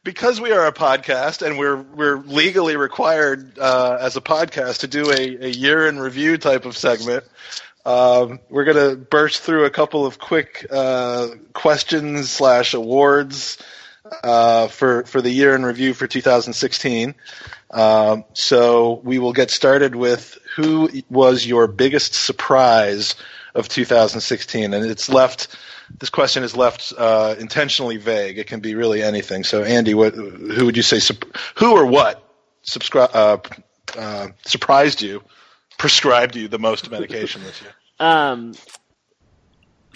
because we are a podcast and we're legally required as a podcast to do a year in review type of segment, we're going to burst through a couple of quick questions / awards for the year in review for 2016. So we will get started with who was your biggest surprise of 2016, and this question is left intentionally vague. It can be really anything. So Andy, who would you say who or what surprised you? Prescribed you the most medication this year?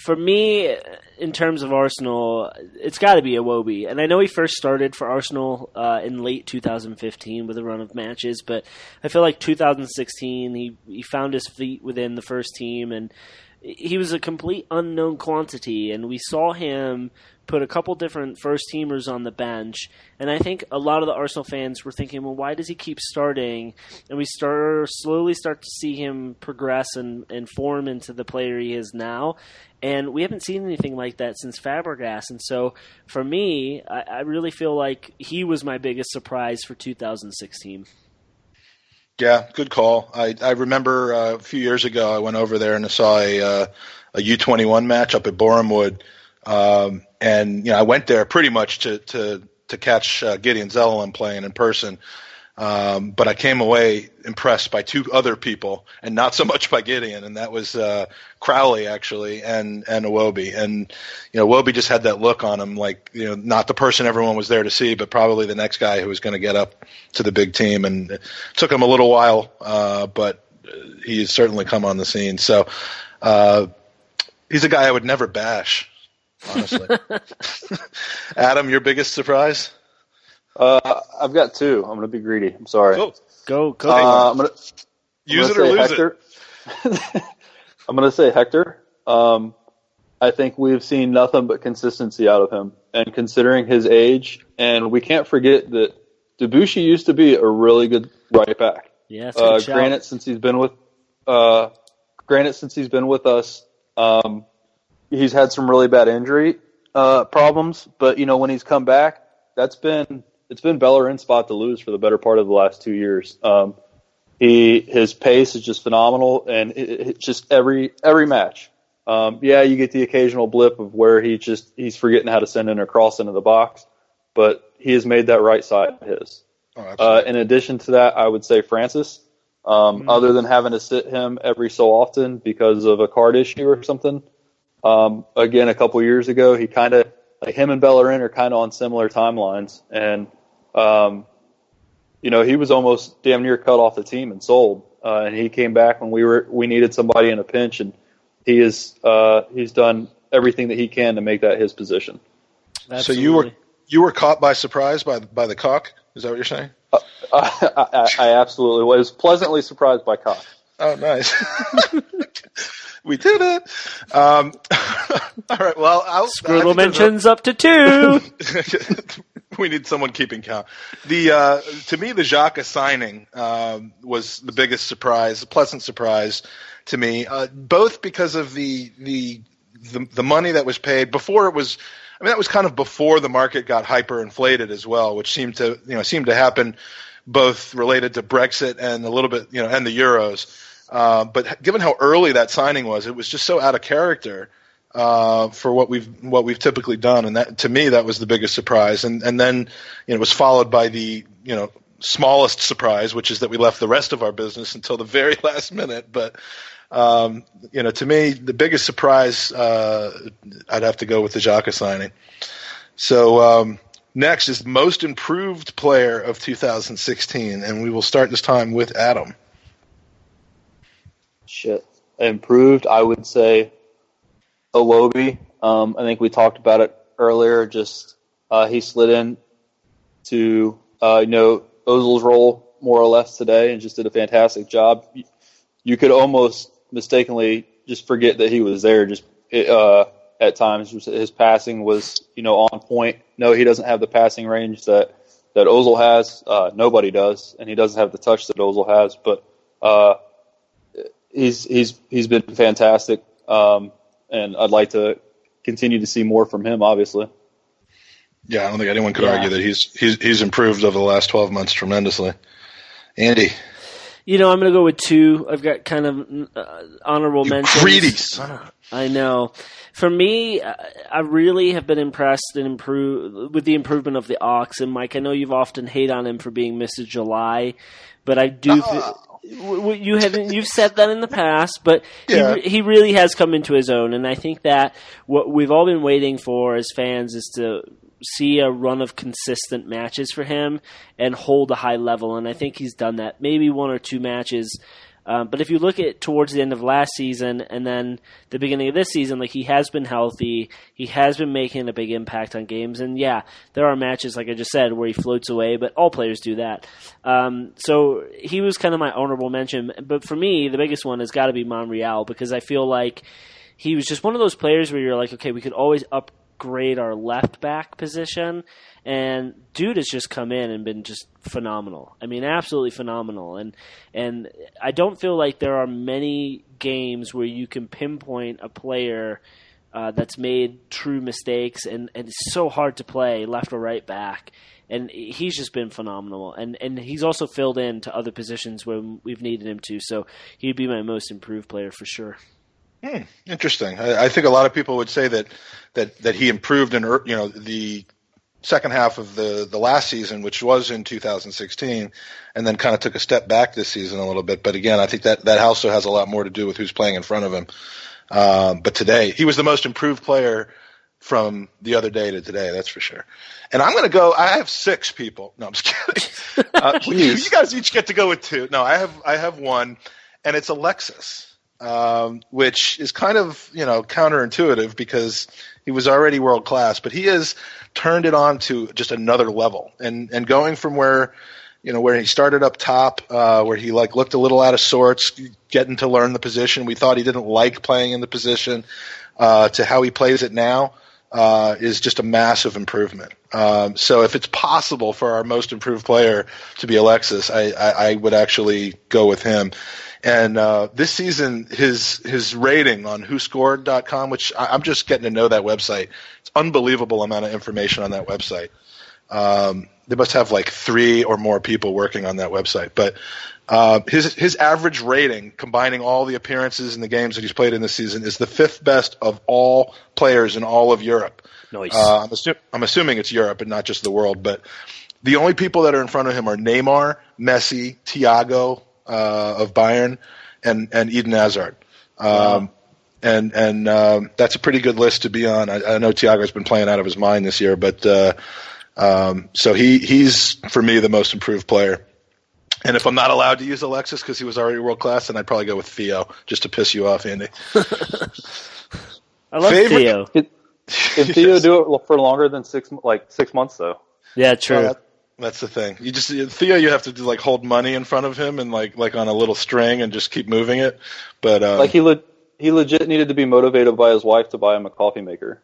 For me, in terms of Arsenal, it's got to be Iwobi. And I know he first started for Arsenal in late 2015 with a run of matches, but I feel like 2016 he found his feet within the first team, and he was a complete unknown quantity, and we saw him put a couple different first-teamers on the bench, and I think a lot of the Arsenal fans were thinking, well, why does he keep starting? And we slowly start to see him progress and form into the player he is now, and we haven't seen anything like that since Fabregas, and so for me, I really feel like he was my biggest surprise for 2016. Yeah, good call. I remember a few years ago I went over there and I saw a U21 match up at Borehamwood. And I went there pretty much to catch Gideon Zellerland playing in person. But I came away impressed by 2 other people, and not so much by Gideon, and that was Crowley actually and Iwobi. And Iwobi just had that look on him, like not the person everyone was there to see, but probably the next guy who was going to get up to the big team. And it took him a little while, but he's certainly come on the scene. So he's a guy I would never bash, honestly. Adam, your biggest surprise? I've got 2. I'm going to be greedy. I'm sorry. Go. I'm gonna use it or lose Hector. I'm going to say Hector. I think we've seen nothing but consistency out of him. And considering his age, and we can't forget that Debussy used to be a really good right back. Yeah, granted, since he's been with us, he's had some really bad injury problems. But when he's come back, it's been Bellerin's spot to lose for the better part of the last 2 years. His pace is just phenomenal, and it's just every match. You get the occasional blip of where he's forgetting how to send in a cross into the box, but he has made that right side his. In addition to that, I would say Francis. Other than having to sit him every so often because of a card issue or something. Again, a couple years ago, he kind of like him and Bellerin are kind of on similar timelines, and he was almost damn near cut off the team and sold, and he came back when we needed somebody in a pinch, and he's done everything that he can to make that his position. Absolutely. So you were caught by surprise by the cock? Is that what you're saying? I absolutely was pleasantly surprised by cock. Oh, nice. We did it. All right. Well, Scribble mentions up to 2. We need someone keeping count. To me, the Xhaka signing was the biggest surprise, a pleasant surprise to me, both because of the money that was paid before it was. I mean, that was kind of before the market got hyperinflated as well, which seemed to happen both related to Brexit and a little bit, and the Euros. But given how early that signing was, it was just so out of character for what we've typically done, and that to me that was the biggest surprise. And then it was followed by the smallest surprise, which is that we left the rest of our business until the very last minute. But to me, the biggest surprise, I'd have to go with the Xhaka signing. So next is most improved player of 2016, and we will start this time with Adam. Shit. Improved, I would say Iwobi. I think we talked about it earlier. Just he slid in to Ozil's role more or less today and just did a fantastic job. You could almost mistakenly just forget that he was there. At times, his passing was on point. No, he doesn't have the passing range that Ozil has. Nobody does, and he doesn't have the touch that Ozil has. But he's been fantastic, and I'd like to continue to see more from him. Obviously. Yeah, I don't think anyone could argue that he's improved over the last 12 months tremendously. Andy. I'm going to go with 2. I've got kind of honorable mentions. Greedy son. I know. For me, I really have been impressed with the improvement of the Ox. And Mike, I know you've often hate on him for being Mr. July, but I do. You've said that in the past, but he really has come into his own. And I think that what we've all been waiting for as fans is to see a run of consistent matches for him and hold a high level, and I think he's done that. Maybe 1 or 2 matches, but if you look at towards the end of last season and then the beginning of this season, like he has been healthy, he has been making a big impact on games, and there are matches, like I just said, where he floats away, but all players do that. So he was kind of my honorable mention, but for me, the biggest one has got to be Monreal, because I feel like he was just one of those players where you're like, okay, we could always upgrade our left back position, and dude has just come in and been just phenomenal. I mean, absolutely phenomenal. And I don't feel like there are many games where you can pinpoint a player that's made true mistakes, and it's so hard to play left or right back. And he's just been phenomenal. And he's also filled in to other positions when we've needed him to. So he'd be my most improved player for sure. Interesting. I think a lot of people would say that he improved in the second half of the last season, which was in 2016, and then kind of took a step back this season a little bit. But again, I think that also has a lot more to do with who's playing in front of him. But today, he was the most improved player from the other day to today, that's for sure. And I'm going to go. I have 6 people. No, I'm just kidding. You guys each get to go with 2. No, I have 1, and it's Alexis. Which is kind of, counterintuitive because he was already world class, but he has turned it on to just another level. And going from where he started up top, where he looked a little out of sorts, getting to learn the position. We thought he didn't like playing in the position, to how he plays it now, is just a massive improvement. So if it's possible for our most improved player to be Alexis, I would actually go with him. And this season, his rating on WhoScored.com, which I'm just getting to know that website. It's unbelievable amount of information on that website. They must have 3 or more people working on that website. But his average rating, combining all the appearances in the games that he's played in this season, is the 5th best of all players in all of Europe. Nice. I'm assuming it's Europe and not just the world. But the only people that are in front of him are Neymar, Messi, Thiago, of Bayern, and Eden Hazard. Wow. and that's a pretty good list to be on. I know Thiago's been playing out of his mind this year, but so he's for me the most improved player. And if I'm not allowed to use Alexis because he was already world class, then I'd probably go with Theo just to piss you off, Andy. I love Theo. Can Theo do it for longer than 6 months though? Yeah, true. Well, that's the thing. Theo, you have to do hold money in front of him and like on a little string and just keep moving it. But he legit needed to be motivated by his wife to buy him a coffee maker.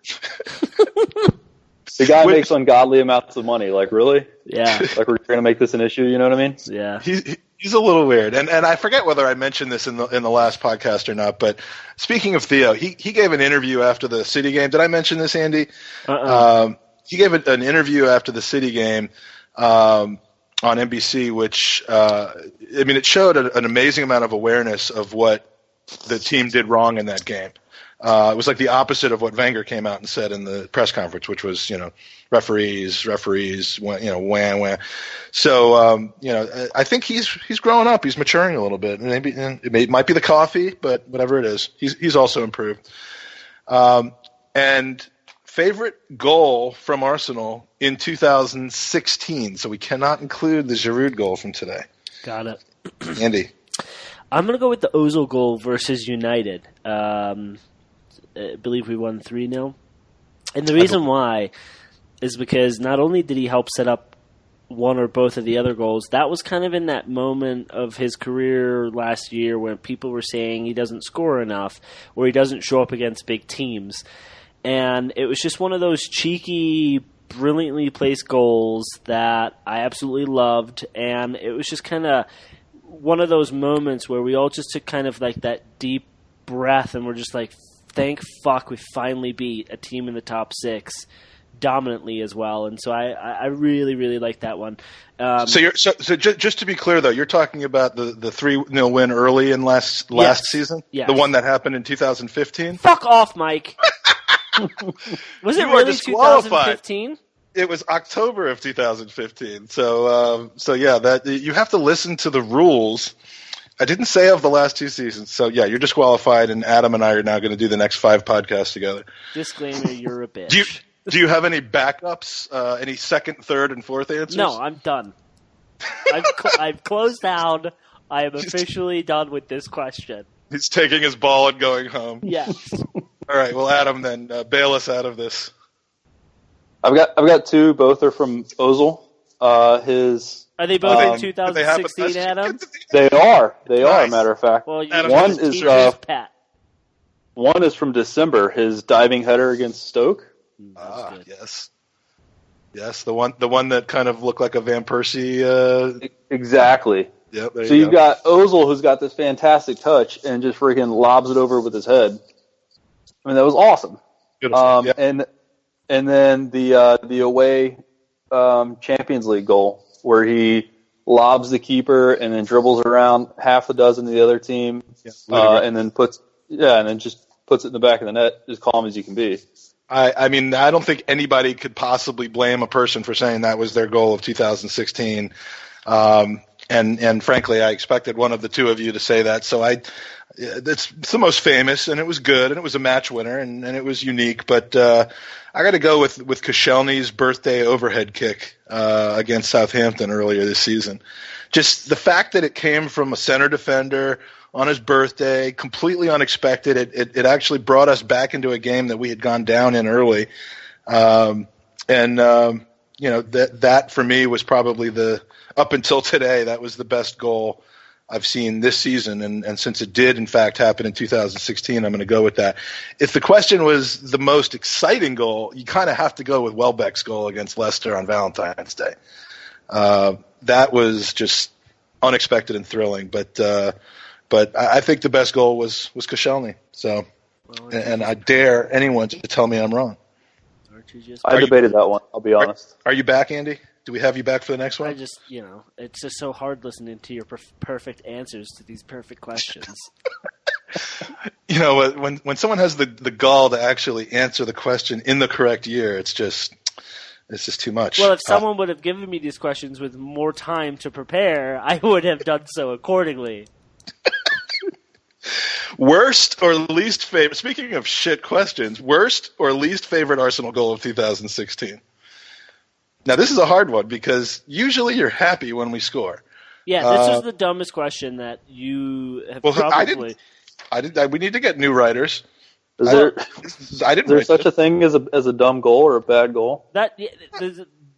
The guy makes ungodly amounts of money. Like, really? Yeah. Like, we're going to make this an issue, you know what I mean? Yeah. He's a little weird. And I forget whether I mentioned this in the last podcast or not, but speaking of Theo, he gave an interview after the City game. Did I mention this, Andy? He gave an interview after the City game on NBC, which, it showed an amazing amount of awareness of what the team did wrong in that game. It was like the opposite of what Wenger came out and said in the press conference, which was, referees, wham. So, I think he's growing up. He's maturing a little bit. Maybe it might be the coffee, but whatever it is, he's also improved. And favorite goal from Arsenal in 2016. So we cannot include the Giroud goal from today. Got it. Andy. I'm going to go with the Ozil goal versus United. I believe we won 3-0. And the reason why is because not only did he help set up one or both of the other goals, that was kind of in that moment of his career last year when people were saying he doesn't score enough or he doesn't show up against big teams. And it was just one of those cheeky, brilliantly placed goals that I absolutely loved. And it was just kind of one of those moments where we all just took kind of like that deep breath and we're just like, thank fuck we finally beat a team in the top 6 dominantly as well. And so I really, really like that one. So just to be clear, though, you're talking about the 3-0 win early in last season? Yes. The one that happened in 2015? Fuck off, Mike. Was it really 2015? It was October of 2015. So that you have to listen to the rules. I didn't say of the last 2 seasons. So, yeah, you're disqualified, and Adam and I are now going to do the next 5 podcasts together. Disclaimer, you're a bitch. Do you have any backups, any second, third, and fourth answers? No, I'm done. I've closed down. I am officially done with this question. He's taking his ball and going home. Yes. All right, well, Adam, then bail us out of this. I've got 2. Both are from Ozil. Are they both in 2016, Adam? They are. Nice. Matter of fact. Well, one is from December. His diving header against Stoke. Yes, the one that kind of looked like a Van Persie. Exactly. Yep. So you've got Ozil, who's got this fantastic touch and just freaking lobs it over with his head. I mean, that was awesome. Beautiful. And then the away Champions League goal where he lobs the keeper and then dribbles around half a dozen of the other team, and then puts it in the back of the net as calm as you can be. I mean, I don't think anybody could possibly blame a person for saying that was their goal of 2016. And frankly, I expected one of the two of you to say that. So it's the most famous, and it was good, and it was a match winner, and it was unique. But I got to go with Koscielny's birthday overhead kick against Southampton earlier this season. Just the fact that it came from a center defender on his birthday, completely unexpected. It actually brought us back into a game that we had gone down in early. That for me was probably up until today, that was the best goal I've seen this season. And since it did, in fact, happen in 2016, I'm going to go with that. If the question was the most exciting goal, you kind of have to go with Welbeck's goal against Leicester on Valentine's Day. That was just unexpected and thrilling. But I think the best goal was Koscielny. So, and I dare anyone to tell me I'm wrong. I debated that one, I'll be honest. Are you back, Andy? Do we have you back for the next one? It's just so hard listening to your perfect answers to these perfect questions. When someone has the gall to actually answer the question in the correct year, it's just too much. Well, if someone would have given me these questions with more time to prepare, I would have done so accordingly. Worst or least favorite? Speaking of shit questions, worst or least favorite Arsenal goal of 2016? Now, this is a hard one because usually you're happy when we score. Yeah, this is the dumbest question that you have probably. We need to get new writers. Is there such a thing as a dumb goal or a bad goal?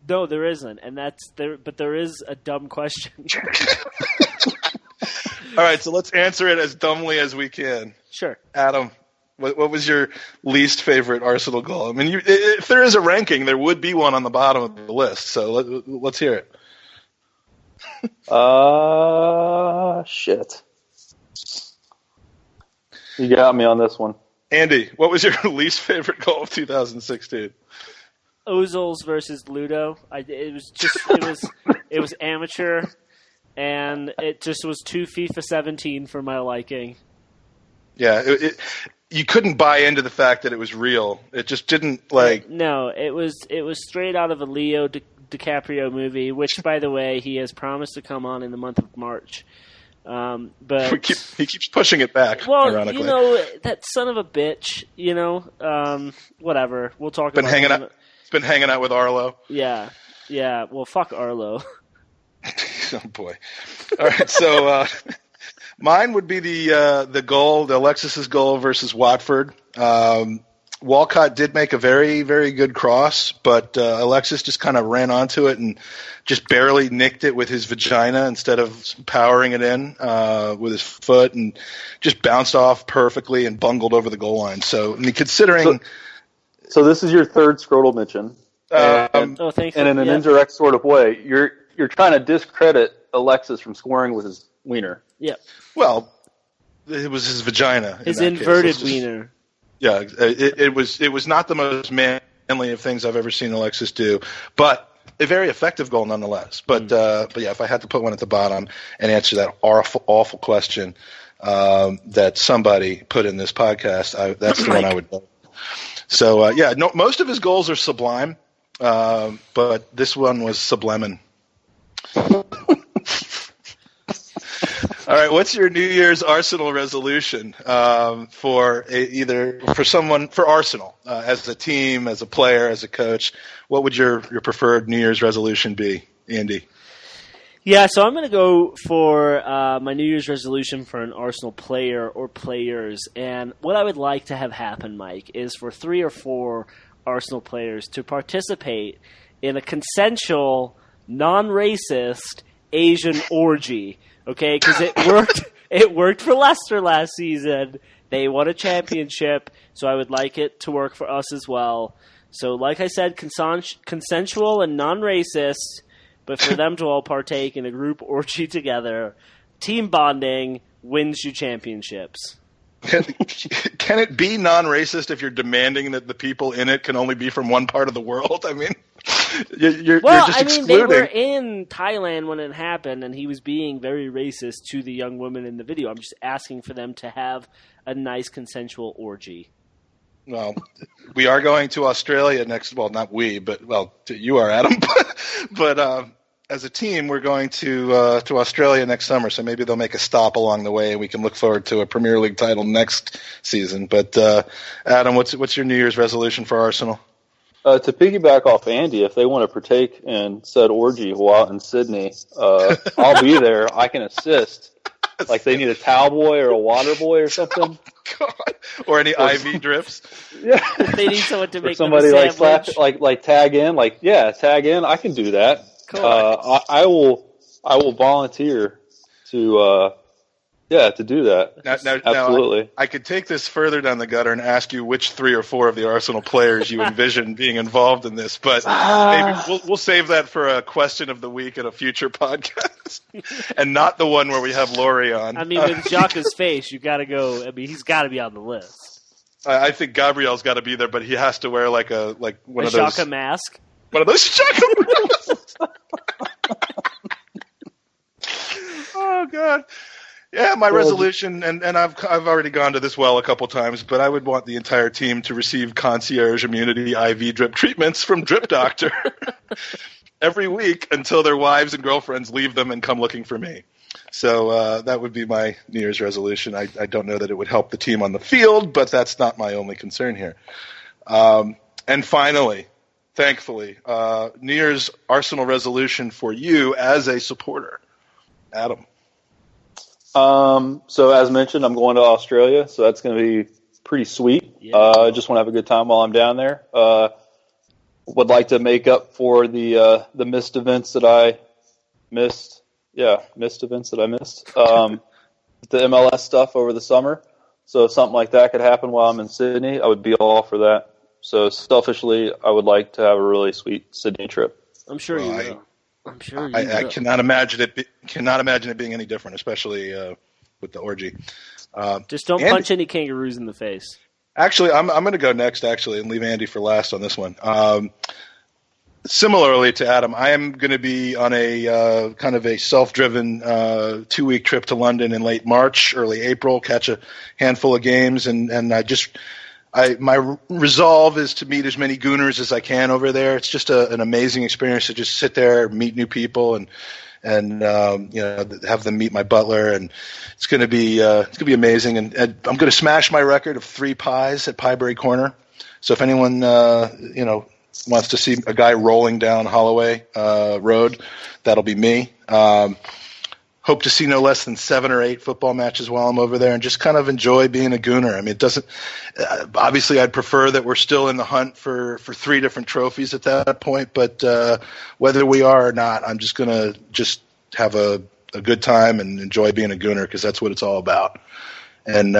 No, there isn't, and that's there. But there is a dumb question. All right, so let's answer it as dumbly as we can. Sure, Adam. What was your least favorite Arsenal goal? I mean, if there is a ranking, there would be one on the bottom of the list. So let's hear it. Shit. You got me on this one. Andy, what was your least favorite goal of 2016? Ozils versus Ludo. It was amateur, and it just was too FIFA 17 for my liking. Yeah, you couldn't buy into the fact that it was real. It just didn't like. No, it was straight out of a Leo DiCaprio movie, which, by the way, he has promised to come on in the month of March. But he keeps pushing it back. Well, ironically. That son of a bitch. Whatever. We'll talk about it. It's been hanging out with Arlo. Yeah. Well, fuck Arlo. Oh boy. All right, so. Mine would be the goal, the Alexis's goal versus Watford. Walcott did make a very, very good cross, but Alexis just kind of ran onto it and just barely nicked it with his vagina instead of powering it in with his foot, and just bounced off perfectly and bungled over the goal line. So, I mean, considering... So this is your third scrotal mention. And in an indirect sort of way, you're trying to discredit Alexis from scoring with his wiener. Yeah. Well, it was his vagina. His inverted wiener. Yeah, it was not the most manly of things I've ever seen Alexis do, but a very effective goal nonetheless. But yeah, if I had to put one at the bottom and answer that awful question that somebody put in this podcast, that's the one I would do. So yeah, no, most of his goals are sublime, but this one was sublimin. All right, what's your New Year's Arsenal resolution for Arsenal as a team, as a player, as a coach? What would your preferred New Year's resolution be, Andy? Yeah, so I'm going to go for my New Year's resolution for an Arsenal player or players. And what I would like to have happen, Mike, is for 3 or 4 Arsenal players to participate in a consensual, non-racist Asian orgy. Okay, because it worked. It worked for Leicester last season. They won a championship, so I would like it to work for us as well. So, like I said, consensual and non-racist, but for them to all partake in a group orgy together, team bonding wins you championships. Can it be non-racist if you're demanding that the people in it can only be from one part of the world? I mean, you're just excluding. They were in Thailand when it happened, and he was being very racist to the young women in the video. I'm just asking for them to have a nice consensual orgy. Well, we are going to Australia next. Well, not we, but you are, Adam. But as a team, we're going to Australia next summer. So maybe they'll make a stop along the way, and we can look forward to a Premier League title next season. But Adam, what's your New Year's resolution for Arsenal? To piggyback off Andy, if they want to partake in said orgy while in Sydney, I'll be there. I can assist. Like they need a towel boy or a water boy or something. Oh, God. Or any IV drips. Yeah. They need someone to make somebody them a sandwich. like tag in. Tag in. I can do that. Cool. I will volunteer to do that. Now, absolutely. I could take this further down the gutter and ask you which 3 or 4 of the Arsenal players you envision being involved in this, but maybe we'll save that for a question of the week at a future podcast, and not the one where we have Laurie on. I mean, with Xhaka's face, you got to go. I mean, he's got to be on the list. I think Gabriel's got to be there, but he has to wear one of those Xhaka mask. One of those Xhaka masks. Oh God. Yeah, my resolution, and I've already gone to this well a couple times, but I would want the entire team to receive concierge immunity IV drip treatments from Drip Doctor every week until their wives and girlfriends leave them and come looking for me. So that would be my New Year's resolution. I don't know that it would help the team on the field, but that's not my only concern here. And finally, thankfully, New Year's Arsenal resolution for you as a supporter. Adam. So as mentioned, I'm going to Australia, so that's going to be pretty sweet. Yeah. Just want to have a good time while I'm down there. Would like to make up for the missed events that I missed. Yeah, missed events that I missed. The MLS stuff over the summer. So if something like that could happen while I'm in Sydney, I would be all for that. So selfishly, I would like to have a really sweet Sydney trip. I'm sure you will. I'm sure you will. I cannot imagine it being any different, especially with the orgy. Just don't punch any kangaroos in the face. Actually, I'm going to go next, and leave Andy for last on this one. Similarly to Adam, I am going to be on a kind of a self-driven 2-week trip to London in late March, early April, catch a handful of games, and my resolve is to meet as many Gooners as I can over there. It's just an amazing experience to just sit there, meet new people, and have them meet my butler, and it's going to be amazing. And I'm going to smash my record of 3 pies at Piebury Corner. So if anyone wants to see a guy rolling down Holloway Road, that'll be me. Hope to see no less than 7 or 8 football matches while I'm over there, and just kind of enjoy being a Gooner. I mean, it doesn't. Obviously, I'd prefer that we're still in the hunt for 3 different trophies at that point. But whether we are or not, I'm just gonna have a good time and enjoy being a Gooner, because that's what it's all about. And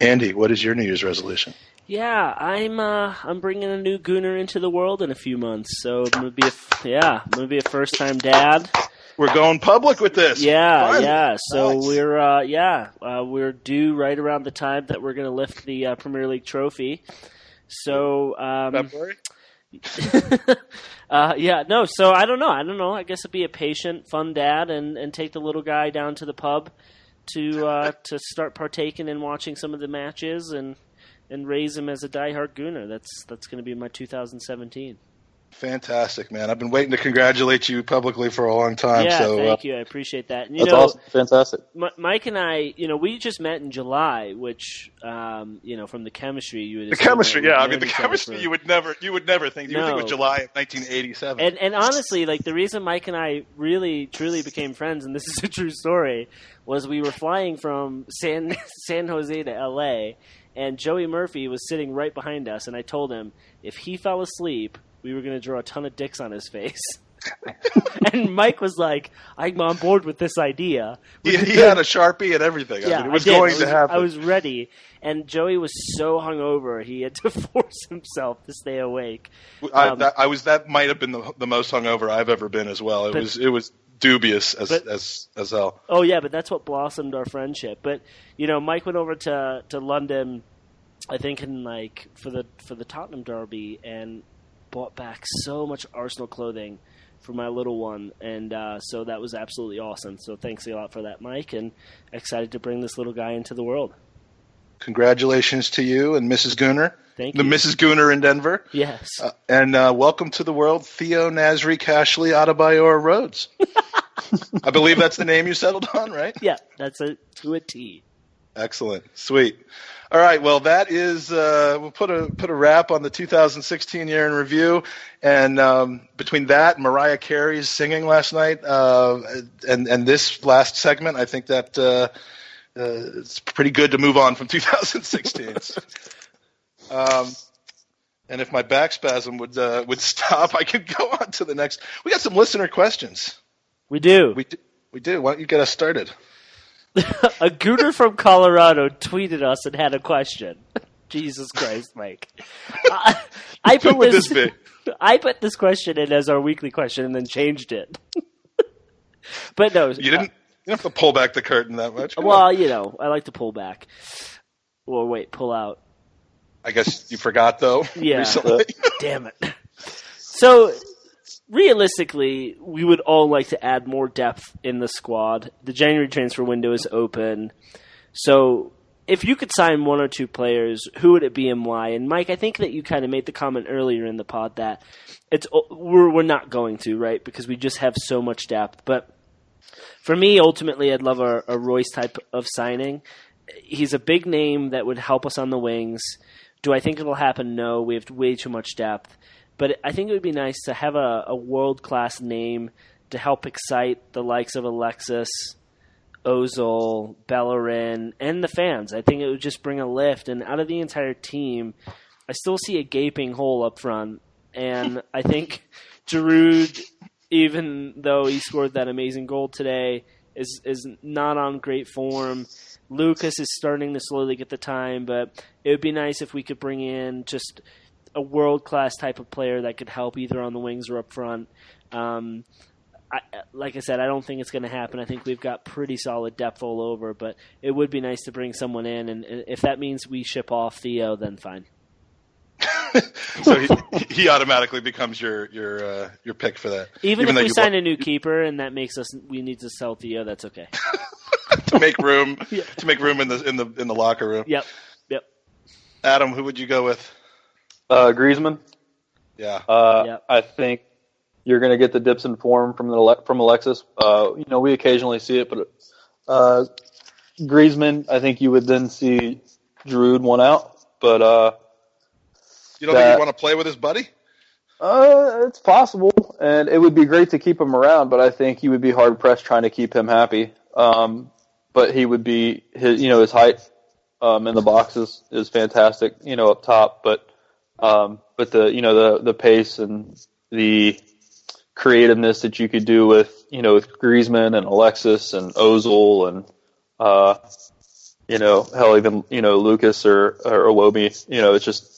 Andy, what is your New Year's resolution? Yeah, I'm bringing a new Gooner into the world in a few months. So I'm gonna be a first-time dad. We're going public with this. Yeah. So nice. we're due right around the time that we're going to lift the Premier League trophy. So February. So I don't know. I guess I'd be a patient, fun dad and take the little guy down to the pub to start partaking and watching some of the matches and raise him as a diehard Gooner. That's going to be my 2017. Fantastic, man. I've been waiting to congratulate you publicly for a long time. Yeah, so, thank you. I appreciate that. And, that's awesome. Fantastic. Mike and I, we just met in July, which, from the chemistry you would. The chemistry, yeah. I mean, the chemistry you would never think. You would think it was July of 1987. And honestly, the reason Mike and I really, truly became friends, and this is a true story, was we were flying from San Jose to L.A., and Joey Murphy was sitting right behind us, and I told him if he fell asleep, we were going to draw a ton of dicks on his face. And Mike was like, I'm on board with this idea. He had a Sharpie and everything. Yeah, I mean, it was going to happen. I was ready. And Joey was so hungover, he had to force himself to stay awake. That might have been the most hungover I've ever been as well. It was dubious as hell. Oh, yeah, but that's what blossomed our friendship. But, Mike went over to London, I think, for the Tottenham derby, and bought back so much Arsenal clothing for my little one, and so that was absolutely awesome. So thanks a lot for that, Mike, and excited to bring this little guy into the world. Congratulations to you and Mrs. Gooner. Thank you. The Mrs. Gooner in Denver. Yes. And welcome to the world, Theo Nasri Cashley Adebayor Rhodes. I believe that's the name you settled on, right? Yeah, that's to a T. Excellent. Sweet. All right, well, that is we'll put a wrap on the 2016 year in review, and between that and Mariah Carey's singing last night, and this last segment, I think that it's pretty good to move on from 2016. And if my back spasm would stop, I could go on to the next. We got some listener questions. We do. We do. Why don't you get us started? A Gooner from Colorado tweeted us and had a question. Jesus Christ, Mike. I put this question in as our weekly question and then changed it. But no. You didn't have to pull back the curtain that much. Well, I like to pull back. Or wait, pull out. I guess you forgot, though, recently. Damn it. So, realistically, we would all like to add more depth in the squad. The January transfer window is open. So, if you could sign 1 or 2 players, who would it be and why? And Mike, I think that you kind of made the comment earlier in the pod that we're not going to, right? Because we just have so much depth. But For me, ultimately, I'd love a Royce type of signing. He's a big name that would help us on the wings. Do I think it'll happen? No. We have way too much depth. But I think it would be nice to have a world-class name to help excite the likes of Alexis, Ozil, Bellerin, and the fans. I think it would just bring a lift. And out of the entire team, I still see a gaping hole up front. And I think Giroud, even though he scored that amazing goal today, is not on great form. Lucas is starting to slowly get the time, but it would be nice if we could bring in just a world-class type of player that could help either on the wings or up front. Like I said, I don't think it's going to happen. I think we've got pretty solid depth all over, but it would be nice to bring someone in, and if that means we ship off Theo, then fine. So he automatically becomes your pick for that. Even if we sign a new keeper and that makes we need to sell Theo, that's okay. to make room in the locker room. Yep. Adam, who would you go with? Griezmann. Yeah. Yep. I think you're going to get the dips in form from Alexis. We occasionally see it, but Griezmann, I think you would then see Giroud one out. But you don't think he'd want to play with his buddy? It's possible, and it would be great to keep him around. But I think he would be hard pressed trying to keep him happy. But he would be his height in the boxes is fantastic. Up top, but the pace and the creativeness that you could do with Griezmann and Alexis and Ozil and hell, even Lucas or Iwobi. It's just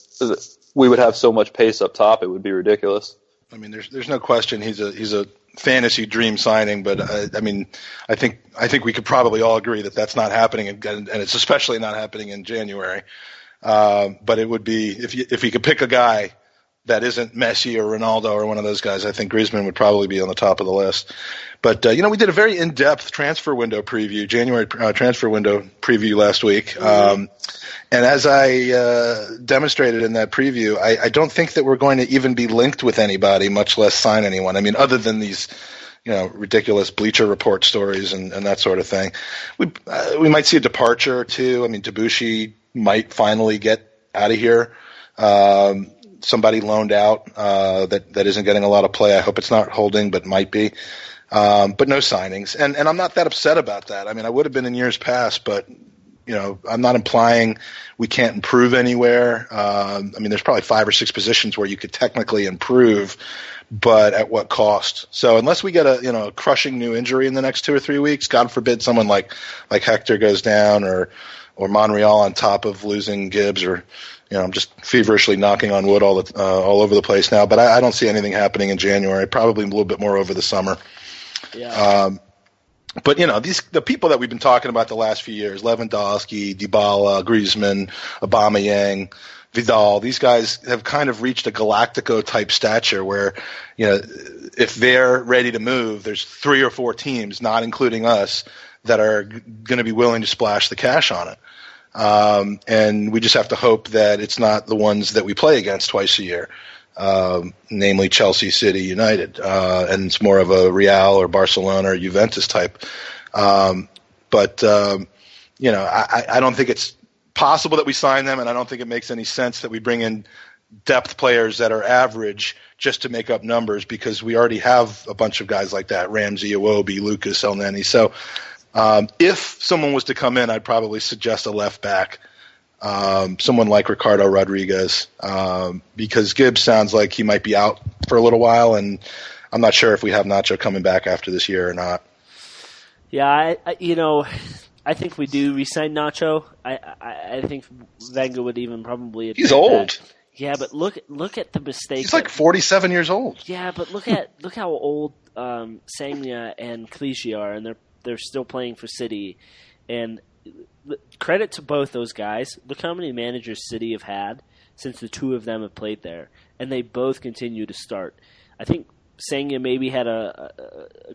we would have so much pace up top, it would be ridiculous. I mean, there's no question he's a fantasy dream signing, but I think we could probably all agree that that's not happening, and it's especially not happening in January. But it would be if you could pick a guy that isn't Messi or Ronaldo or one of those guys, I think Griezmann would probably be on the top of the list. But we did a very in-depth transfer window preview, January transfer window preview last week. And as I demonstrated in that preview, I don't think that we're going to even be linked with anybody, much less sign anyone. I mean, other than these, ridiculous Bleacher Report stories and that sort of thing. We might see a departure or two. I mean, Debussy might finally get out of here. Somebody loaned out that isn't getting a lot of play. I hope it's not Holding, but might be. But no signings. And I'm not that upset about that. I mean, I would have been in years past, but I'm not implying we can't improve anywhere. There's probably 5 or 6 positions where you could technically improve, but at what cost? So unless we get a crushing new injury in the next 2 or 3 weeks, God forbid someone like Hector goes down or Monreal on top of losing Gibbs, or I'm just feverishly knocking on wood all over the place now. But I don't see anything happening in January. Probably a little bit more over the summer. Yeah. But the people that we've been talking about the last few years, Lewandowski, Dybala, Griezmann, Aubameyang, Vidal, these guys have kind of reached a Galactico type stature where, if they're ready to move, there's 3 or 4 teams, not including us, that are going to be willing to splash the cash on it. And we just have to hope that it's not the ones that we play against twice a year. Namely Chelsea, City, United, and it's more of a Real or Barcelona or Juventus type. I don't think it's possible that we sign them, and I don't think it makes any sense that we bring in depth players that are average just to make up numbers, because we already have a bunch of guys like that: Ramsey, Iwobi, Lucas, El Neni. So if someone was to come in, I'd probably suggest a left back. Someone like Ricardo Rodriguez, because Gibbs sounds like he might be out for a little while, and I'm not sure if we have Nacho coming back after this year or not. Yeah, I think we do re-sign Nacho. I think Wenger would even probably admit he's old. That. Yeah, but look at the mistakes. He's like 47 years old. Yeah, but look how old Sagna and Clichy are, and they're still playing for City. And credit to both those guys. Look how many managers City have had since the 2 of them have played there, and they both continue to start. I think Sagna maybe had a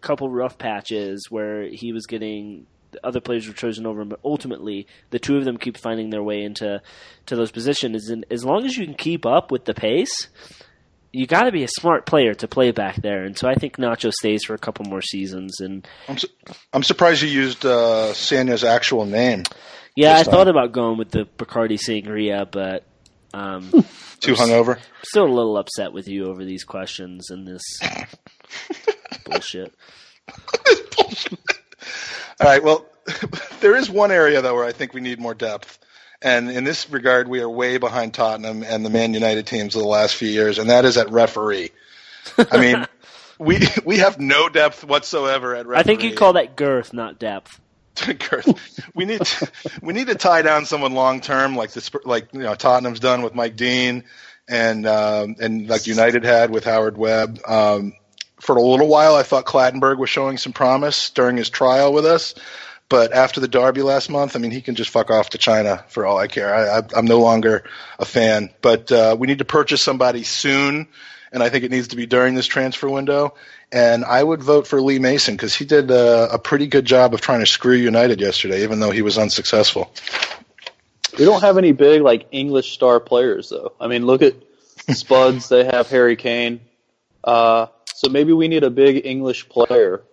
couple rough patches where he was getting other players were chosen over him, but ultimately the 2 of them keep finding their way into those positions. And as long as you can keep up with the pace, you got to be a smart player to play back there, and so I think Nacho stays for a couple more seasons. And I'm surprised you used Sanya's actual name. Yeah, I thought about going with the Bacardi Sangria, but too hungover. Still a little upset with you over these questions and this bullshit. All right, well, there is one area, though, where I think we need more depth. And in this regard, we are way behind Tottenham and the Man United teams of the last few years, and that is at referee. I mean, we have no depth whatsoever at referee. I think you call that girth, not depth. Girth. We need to tie down someone long term, like Tottenham's done with Mike Dean, and like United had with Howard Webb. For a little while, I thought Clattenburg was showing some promise during his trial with us. But after the derby last month, I mean, he can just fuck off to China for all I care. I'm no longer a fan. But we need to purchase somebody soon, and I think it needs to be during this transfer window. And I would vote for Lee Mason because he did a pretty good job of trying to screw United yesterday, even though he was unsuccessful. We don't have any big, English star players, though. I mean, look at Spuds. They have Harry Kane. So maybe we need a big English player.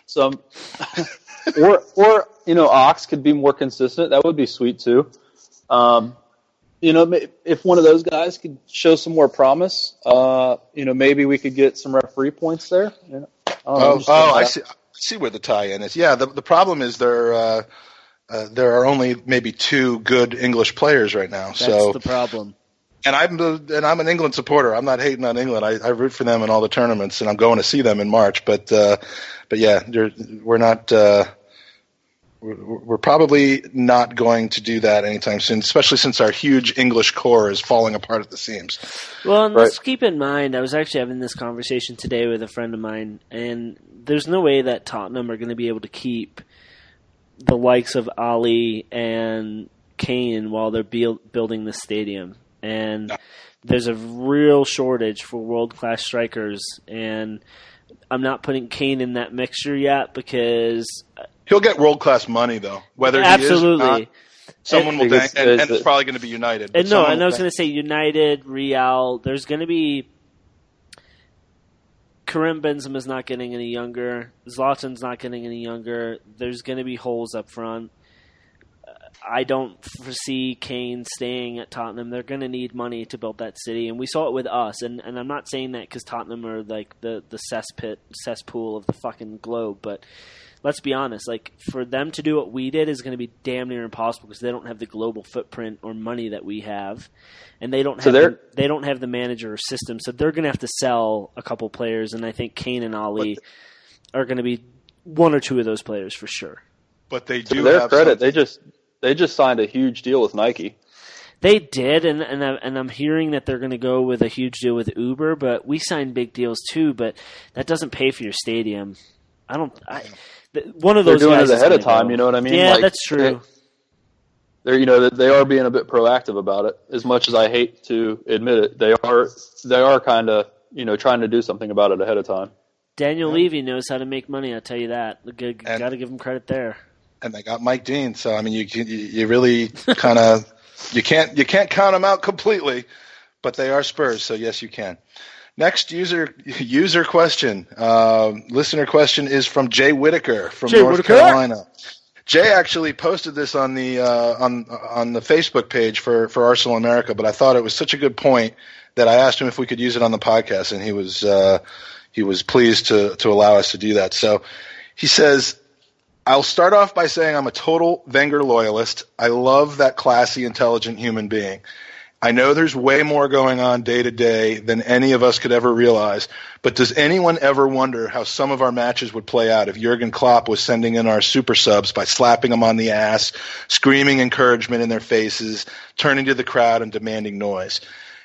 So or Ox could be more consistent. That would be sweet too. If one of those guys could show some more promise, maybe we could get some referee points there. I see where the tie-in is. Yeah, the problem is there are only maybe 2 good English players right now. That's the problem. And I'm an England supporter. I'm not hating on England. I root for them in all the tournaments, and I'm going to see them in March. But yeah, we're not. We're probably not going to do that anytime soon, especially since our huge English core is falling apart at the seams. Well, and let's keep in mind, I was actually having this conversation today with a friend of mine, and there's no way that Tottenham are going to be able to keep the likes of Ali and Kane while they're building the stadium. And there's a real shortage for world-class strikers, and I'm not putting Kane in that mixture yet because he'll get world-class money, though. Whether absolutely. He is or not, someone will bank, and it's probably going to be United. And I was going to say United, Real. There's going to be Karim Benzema's not getting any younger. Zlatan's not getting any younger. There's going to be holes up front. I don't foresee Kane staying at Tottenham. They're going to need money to build that city, and we saw it with us. And I'm not saying that because Tottenham are like the cesspool of the fucking globe, but let's be honest. Like, for them to do what we did is going to be damn near impossible because they don't have the global footprint or money that we have, and they don't have they don't have the manager or system. So they're going to have to sell a couple players, and I think Kane and Ali are going to be one or two of those players for sure. But they do. To their credit, they just signed a huge deal with Nike. They did, and I'm hearing that they're going to go with a huge deal with Uber. But we signed big deals too. But that doesn't pay for your stadium. One of those they're doing guys it ahead of time. You know what I mean? Yeah, that's true. They are being a bit proactive about it. As much as I hate to admit it, they are kind of trying to do something about it ahead of time. Daniel Levy knows how to make money. I'll tell you that. Got to give him credit there. And they got Mike Dean, so I mean, you really kind of you can't count them out completely, but they are Spurs, so yes, you can. Next user question, listener question is from Jay Whitaker from North Carolina. Jay actually posted this on the on the Facebook page for Arsenal America, but I thought it was such a good point that I asked him if we could use it on the podcast, and he was pleased to allow us to do that. So he says, I'll start off by saying I'm a total Wenger loyalist. I love that classy, intelligent human being. I know there's way more going on day to day than any of us could ever realize, but does anyone ever wonder how some of our matches would play out if Jurgen Klopp was sending in our super subs by slapping them on the ass, screaming encouragement in their faces, turning to the crowd and demanding noise?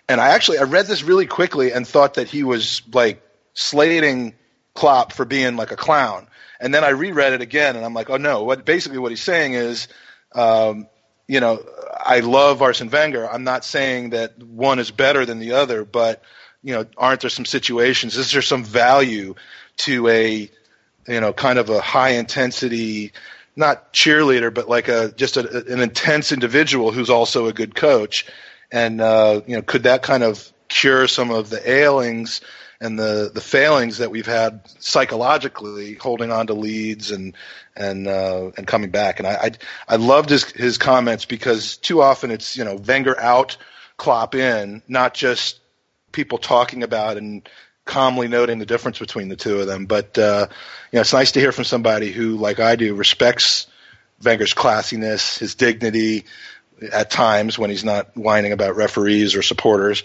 And I read this really quickly and thought that he was like slating Klopp for being like a clown. And then I reread it again, and I'm like, oh no! What he's saying is, I love Arsene Wenger. I'm not saying that one is better than the other, but aren't there some situations? Is there some value to a, kind of a high intensity, not cheerleader, but like an intense individual who's also a good coach? And could that kind of cure some of the ailings and the failings that we've had psychologically, holding on to leads and coming back. And I loved his comments, because too often it's, Wenger out, Klopp in, not just people talking about and calmly noting the difference between the two of them. But it's nice to hear from somebody who, like I do, respects Wenger's classiness, his dignity at times when he's not whining about referees or supporters.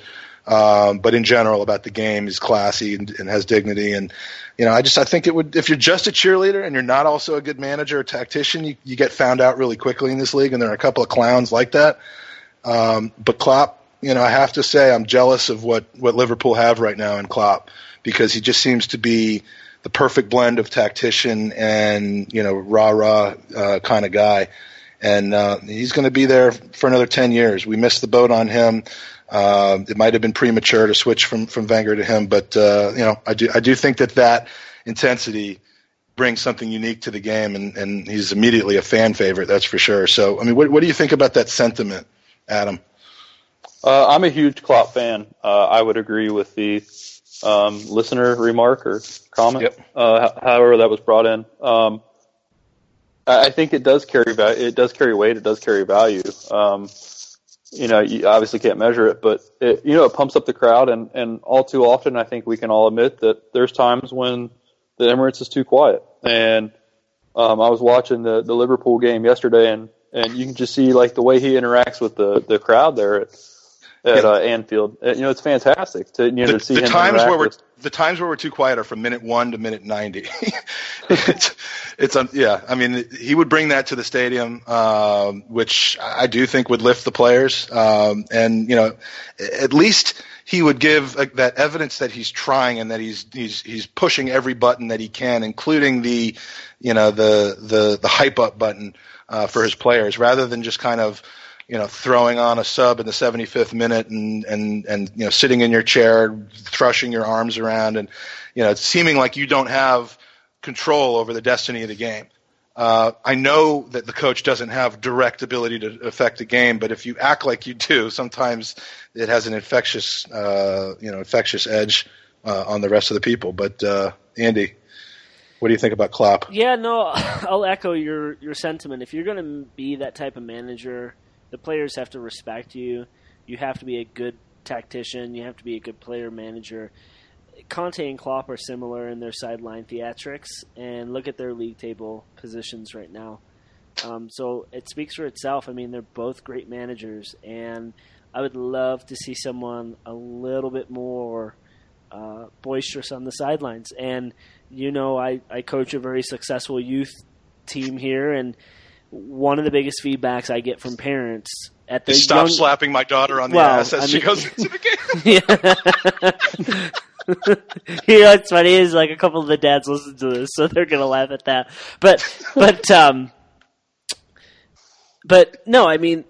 But in general, about the game, he's classy and has dignity. And, I think it would, if you're just a cheerleader and you're not also a good manager or tactician, you get found out really quickly in this league, and there are a couple of clowns like that. But Klopp, I have to say I'm jealous of what Liverpool have right now in Klopp, because he just seems to be the perfect blend of tactician and, rah-rah kind of guy. And he's going to be there for another 10 years. We missed the boat on him. It might have been premature to switch from Wenger to him, but I do think that intensity brings something unique to the game, and he's immediately a fan favorite, that's for sure. So, I mean, what do you think about that sentiment, Adam? I'm a huge Klopp fan. I would agree with the listener remark or comment, however that was brought in. I think it does carry value. It does carry weight. It does carry value. You obviously can't measure it, but it pumps up the crowd, and all too often, I think we can all admit that there's times when the Emirates is too quiet. And I was watching the Liverpool game yesterday, and you can just see like the way he interacts with the crowd there at Anfield. It's fantastic to see him interact with. The times where we're too quiet are from minute 1 to minute 90. I mean, he would bring that to the stadium, which I do think would lift the players. And at least he would give that evidence that he's trying and that he's pushing every button that he can, including the hype up button for his players, rather than just kind of throwing on a sub in the 75th minute and sitting in your chair, thrusting your arms around, and seeming like you don't have control over the destiny of the game. I know that the coach doesn't have direct ability to affect the game, but if you act like you do, sometimes it has an infectious edge on the rest of the people. But Andy, what do you think about Klopp? Yeah, no, I'll echo your sentiment. If you're going to be that type of manager, the players have to respect you. You have to be a good tactician. You have to be a good player manager. Conte and Klopp are similar in their sideline theatrics, and look at their league table positions right now. So it speaks for itself. I mean, they're both great managers, and I would love to see someone a little bit more boisterous on the sidelines. And, I coach a very successful youth team here, and one of the biggest feedbacks I get from parents at the stop slapping my daughter on the ass as she goes into the game. What's funny is like a couple of the dads listen to this, so they're gonna laugh at that. But no, I mean,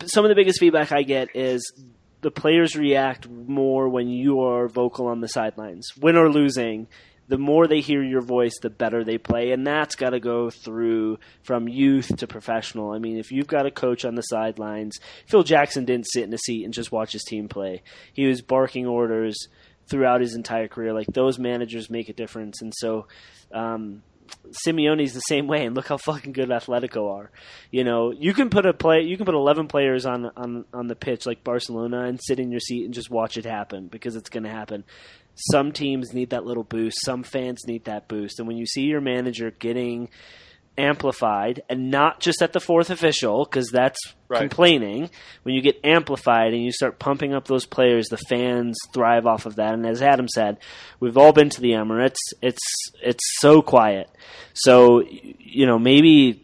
some of the biggest feedback I get is the players react more when you are vocal on the sidelines, win or losing. The more they hear your voice, the better they play, and that's got to go through from youth to professional. I mean, if you've got a coach on the sidelines, Phil Jackson didn't sit in a seat and just watch his team play. He was barking orders throughout his entire career. Like, those managers make a difference, and so Simeone's the same way. And look how fucking good Atletico are. You can put 11 players on the pitch like Barcelona and sit in your seat and just watch it happen, because it's going to happen. Some teams need that little boost. Some fans need that boost. And when you see your manager getting amplified, and not just at the fourth official, because that's complaining, when you get amplified and you start pumping up those players, the fans thrive off of that. And as Adam said, we've all been to the Emirates. It's so quiet. So, maybe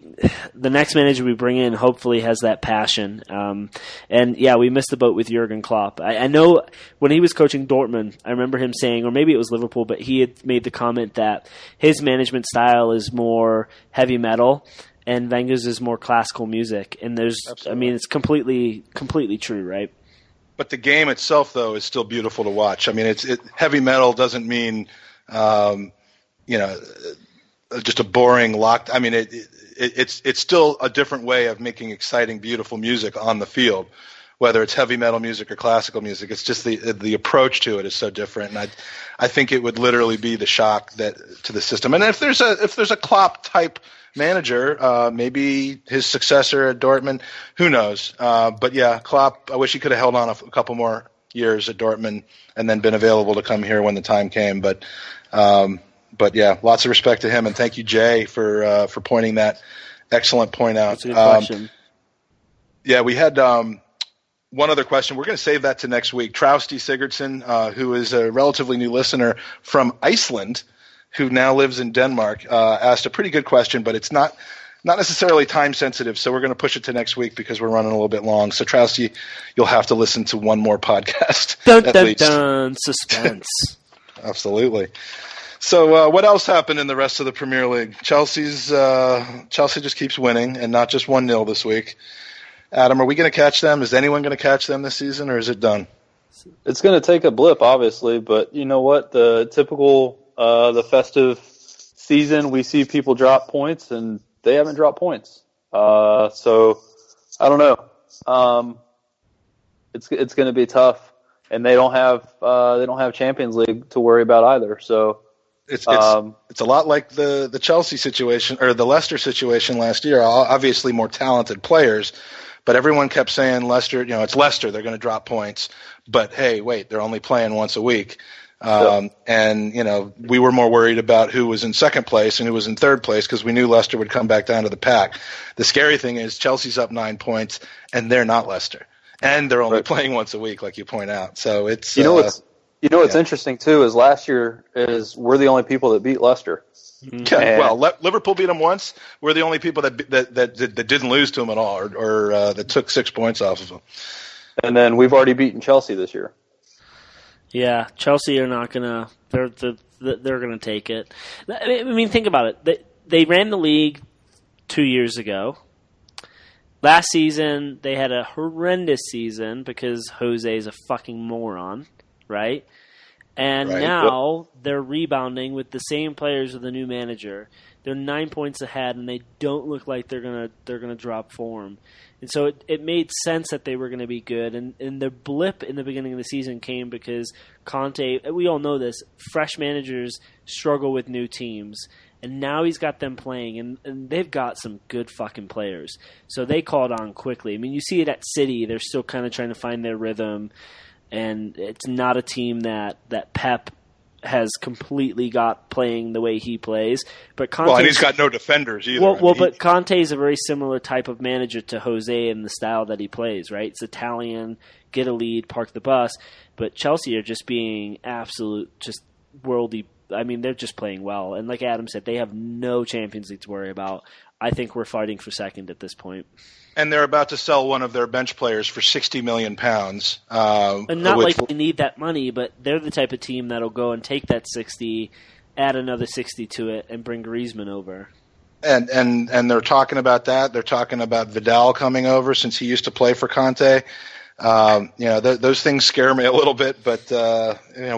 the next manager we bring in hopefully has that passion. And yeah, we missed the boat with Jurgen Klopp. I know when he was coaching Dortmund, I remember him saying, or maybe it was Liverpool, but he had made the comment that his management style is more heavy metal and Wenger's is more classical music. And I mean, it's completely true, right? But the game itself, though, is still beautiful to watch. I mean, heavy metal doesn't mean, just a boring locked. I mean, it's still a different way of making exciting, beautiful music on the field, whether it's heavy metal music or classical music. It's just the approach to it is so different, and I think it would literally be the shock to the system. And if there's a Klopp type manager, maybe his successor at Dortmund, who knows? But yeah, Klopp, I wish he could have held on a couple more years at Dortmund and then been available to come here when the time came. But yeah, lots of respect to him, and thank you, Jay, for pointing that excellent point out. That's a good question. Yeah, we had one other question. We're going to save that to next week. Trausti Sigurdsson, who is a relatively new listener from Iceland, who now lives in Denmark, asked a pretty good question, but it's not necessarily time sensitive, so we're going to push it to next week because we're running a little bit long. So Trausti, you'll have to listen to one more podcast. Dun, dun, dun, suspense. Absolutely. So what else happened in the rest of the Premier League? Chelsea just keeps winning, and not just 1-0 this week. Adam, are we going to catch them? Is anyone going to catch them this season, or is it done? It's going to take a blip, obviously, but you know what? The typical the festive season, we see people drop points, and they haven't dropped points. So I don't know. It's going to be tough, and they don't have Champions League to worry about either. So it's a lot like the Chelsea situation or the Leicester situation last year. Obviously, more talented players. But everyone kept saying Leicester, it's Leicester, they're going to drop points. But hey, wait, they're only playing once a week. And, we were more worried about who was in second place and who was in third place because we knew Leicester would come back down to the pack. The scary thing is Chelsea's up 9 points and they're not Leicester. And they're only playing once a week, like you point out. So it's what's interesting too is last year is we're the only people that beat Leicester. Yeah, well, Liverpool beat them once. We're the only people that didn't lose to them at all, or that took 6 points off of them. And then we've already beaten Chelsea this year. Yeah, Chelsea are not gonna. They're gonna take it. I mean, think about it. They ran the league 2 years ago. Last season, they had a horrendous season because Jose is a fucking moron, right? And now they're rebounding with the same players with a new manager. They're 9 points ahead, and they don't look like they're gonna drop form. And so it made sense that they were going to be good. And the blip in the beginning of the season came because Conte, we all know this, fresh managers struggle with new teams. And now he's got them playing, and they've got some good fucking players. So they called on quickly. I mean, you see it at City. They're still kind of trying to find their rhythm. And it's not a team that Pep has completely got playing the way he plays. But Conte, and he's got no defenders either. But Conte is a very similar type of manager to Jose in the style that he plays, right? It's Italian, get a lead, park the bus. But Chelsea are just being absolute, just worldy. I mean, they're just playing well. And like Adam said, they have no Champions League to worry about. I think we're fighting for second at this point. And they're about to sell one of their bench players for £60 million. And not like they need that money, but they're the type of team that'll go and take that 60, add another 60 to it, and bring Griezmann over. And they're talking about that. They're talking about Vidal coming over since he used to play for Conte. Those things scare me a little bit, but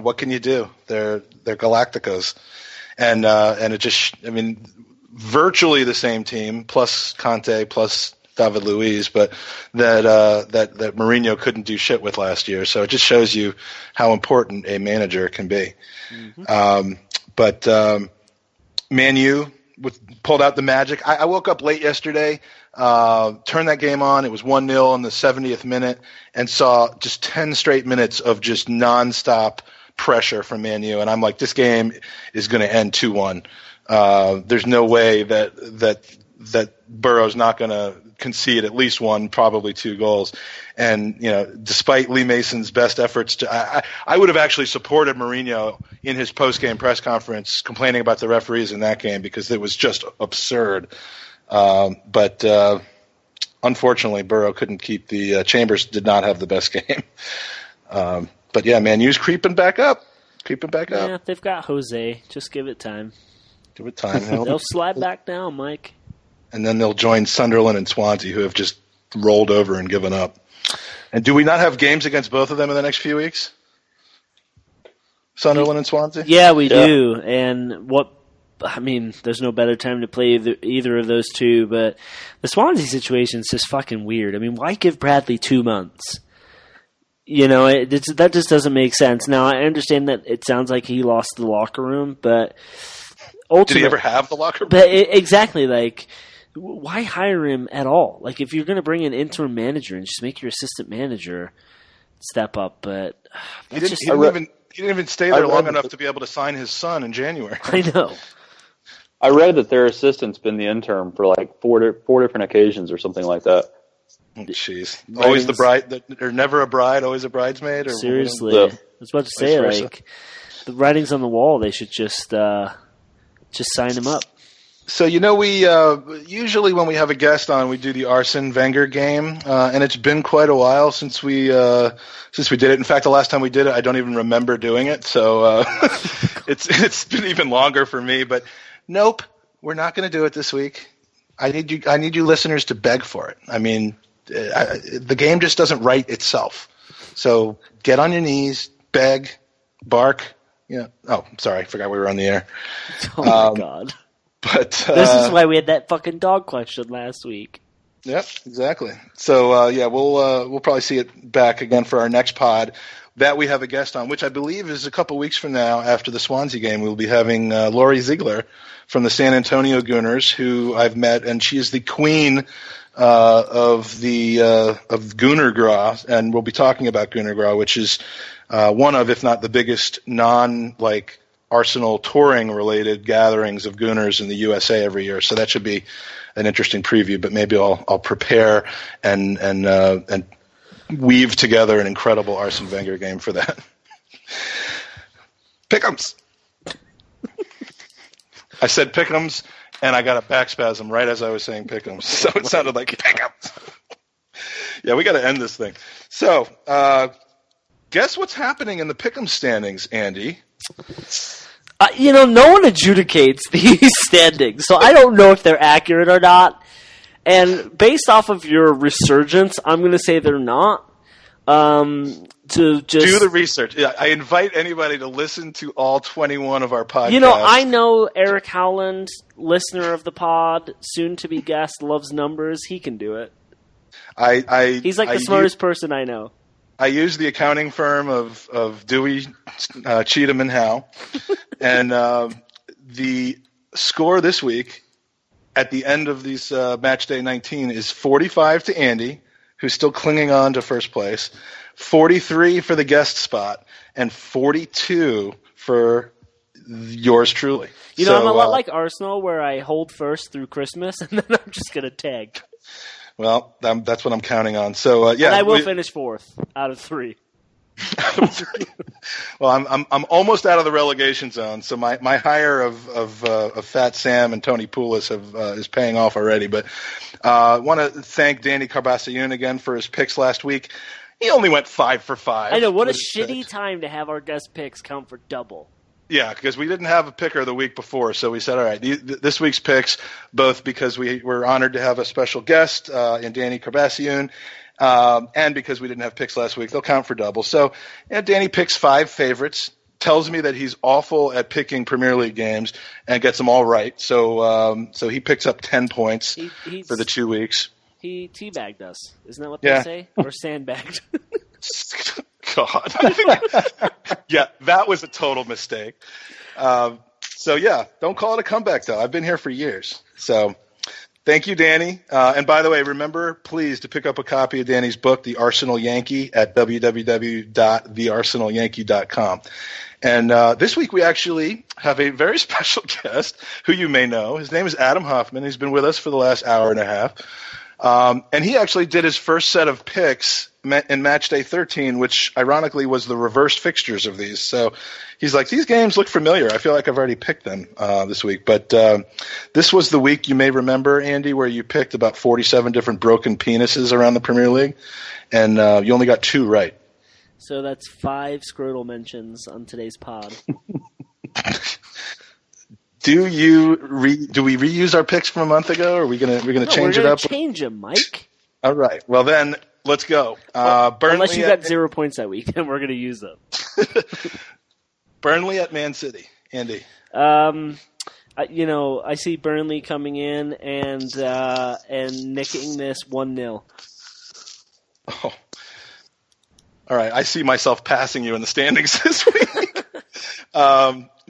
what can you do? They're Galacticos, and it just, virtually the same team plus Conte plus David Luiz, but that Mourinho couldn't do shit with last year. So it just shows you how important a manager can be. Mm-hmm. But Man U pulled out the magic. I woke up late yesterday, turned that game on. It was 1-0 in the 70th minute, and saw just 10 straight minutes of just nonstop pressure from Man U. And I'm like, this game is going to end 2-1. There's no way that Burrow's not going to concede at least one, probably 2 goals. And, despite Lee Mason's best efforts I would have actually supported Mourinho in his post-game press conference complaining about the referees in that game because it was just absurd. But unfortunately, Burrow couldn't keep the Chambers did not have the best game. But yeah, Man U's creeping back up. Yeah, they've got Jose. Just give it time. Give it time. They'll slide back down, Mike. And then they'll join Sunderland and Swansea, who have just rolled over and given up. And do we not have games against both of them in the next few weeks? Sunderland and Swansea? Yeah, we do. And there's no better time to play either of those two, but the Swansea situation is just fucking weird. Why give Bradley 2 months? that just doesn't make sense. Now, I understand that it sounds like he lost the locker room, but did he ever have the locker room? But exactly, like, why hire him at all? Like, if you're going to bring an interim manager and just make your assistant manager step up, but he didn't even stay there long enough to be able to sign his son in January. I know. I read that their assistant's been the interim for like four different occasions or something like that. Jeez, always the bride, or never a bride, always a bridesmaid. Or seriously, I was about to say, like, the writing's on the wall. They should just sign him up. So we usually when we have a guest on, we do the Arsene Wenger game, and it's been quite a while since we did it. In fact, the last time we did it, I don't even remember doing it. So it's been even longer for me. But nope, we're not going to do it this week. I need you listeners to beg for it. I mean, the game just doesn't write itself. So get on your knees, beg, bark. Yeah. Oh, sorry, I forgot we were on the air. Oh my God. But this is why we had that fucking dog question last week. Yep, exactly. So we'll probably see it back again for our next pod that we have a guest on, which I believe is a couple weeks from now after the Swansea game. We'll be having Lori Ziegler from the San Antonio Gooners, who I've met, and she is the queen of Gooner Gras, and we'll be talking about Gooner Gras, which is one of, if not the biggest, Arsenal touring related gatherings of Gooners in the USA every year. So that should be an interesting preview. But maybe I'll prepare and weave together an incredible Arsene Wenger game for that. Pick'ems. I said pick'ems, and I got a back spasm right as I was saying pick'ems. So it sounded like pick'ems. Yeah, we got to end this thing. So, guess what's happening in the pick'em standings, Andy? No one adjudicates these standings, so I don't know if they're accurate or not. And based off of your resurgence, I'm going to say they're not. To just do the research. Yeah, I invite anybody to listen to all 21 of our podcasts. I know Eric Howland, listener of the pod, soon to be guest, loves numbers. He can do it. He's like the smartest person I know. I use the accounting firm of Dewey, Cheatham, and Howe. And the score this week at the end of these match day 19 is 45 to Andy, who's still clinging on to first place, 43 for the guest spot, and 42 for yours truly. I'm a lot like Arsenal, where I hold first through Christmas, and then I'm just going to tag. Well, that's what I'm counting on. So yeah, and I will finish fourth out of 3. Well, I'm almost out of the relegation zone, so my hire of Fat Sam and Tony Poulos is paying off already. But I want to thank Danny Carbassione again for his picks last week. He only went 5 for 5. I know, what a shitty time to have our guest picks count for double. Yeah, because we didn't have a picker the week before, so we said, all right, this week's picks, both because we were honored to have a special guest in Danny Carbassione, and because we didn't have picks last week, they'll count for double. So Danny picks 5 favorites, tells me that he's awful at picking Premier League games, and gets them all right. So he picks up 10 points for the 2 weeks. He teabagged us. Isn't that what they say? Or sandbagged? God. Yeah, that was a total mistake. So, yeah, don't call it a comeback, though. I've been here for years. So thank you, Danny. And by the way, remember, please, to pick up a copy of Danny's book, The Arsenal Yankee, at www.thearsenalyankee.com. And this week we actually have a very special guest who you may know. His name is Adam Hoffman. He's been with us for the last hour and a half. And he actually did his first set of picks in match day 13, which ironically was the reversed fixtures of these. So he's like, these games look familiar. I feel like I've already picked them this week. But this was the week, you may remember, Andy, where you picked about 47 different broken penises around the Premier League, and you only got 2 right. So that's 5 scrotal mentions on today's pod. Do we reuse our picks from a month ago, or are we gonna change it up? Change them, Mike. All right. Well, then let's go. Burnley, unless you got 0 points that week, then we're gonna use them. Burnley at Man City, Andy. I see Burnley coming in and nicking this 1-0. Oh. All right, I see myself passing you in the standings this week.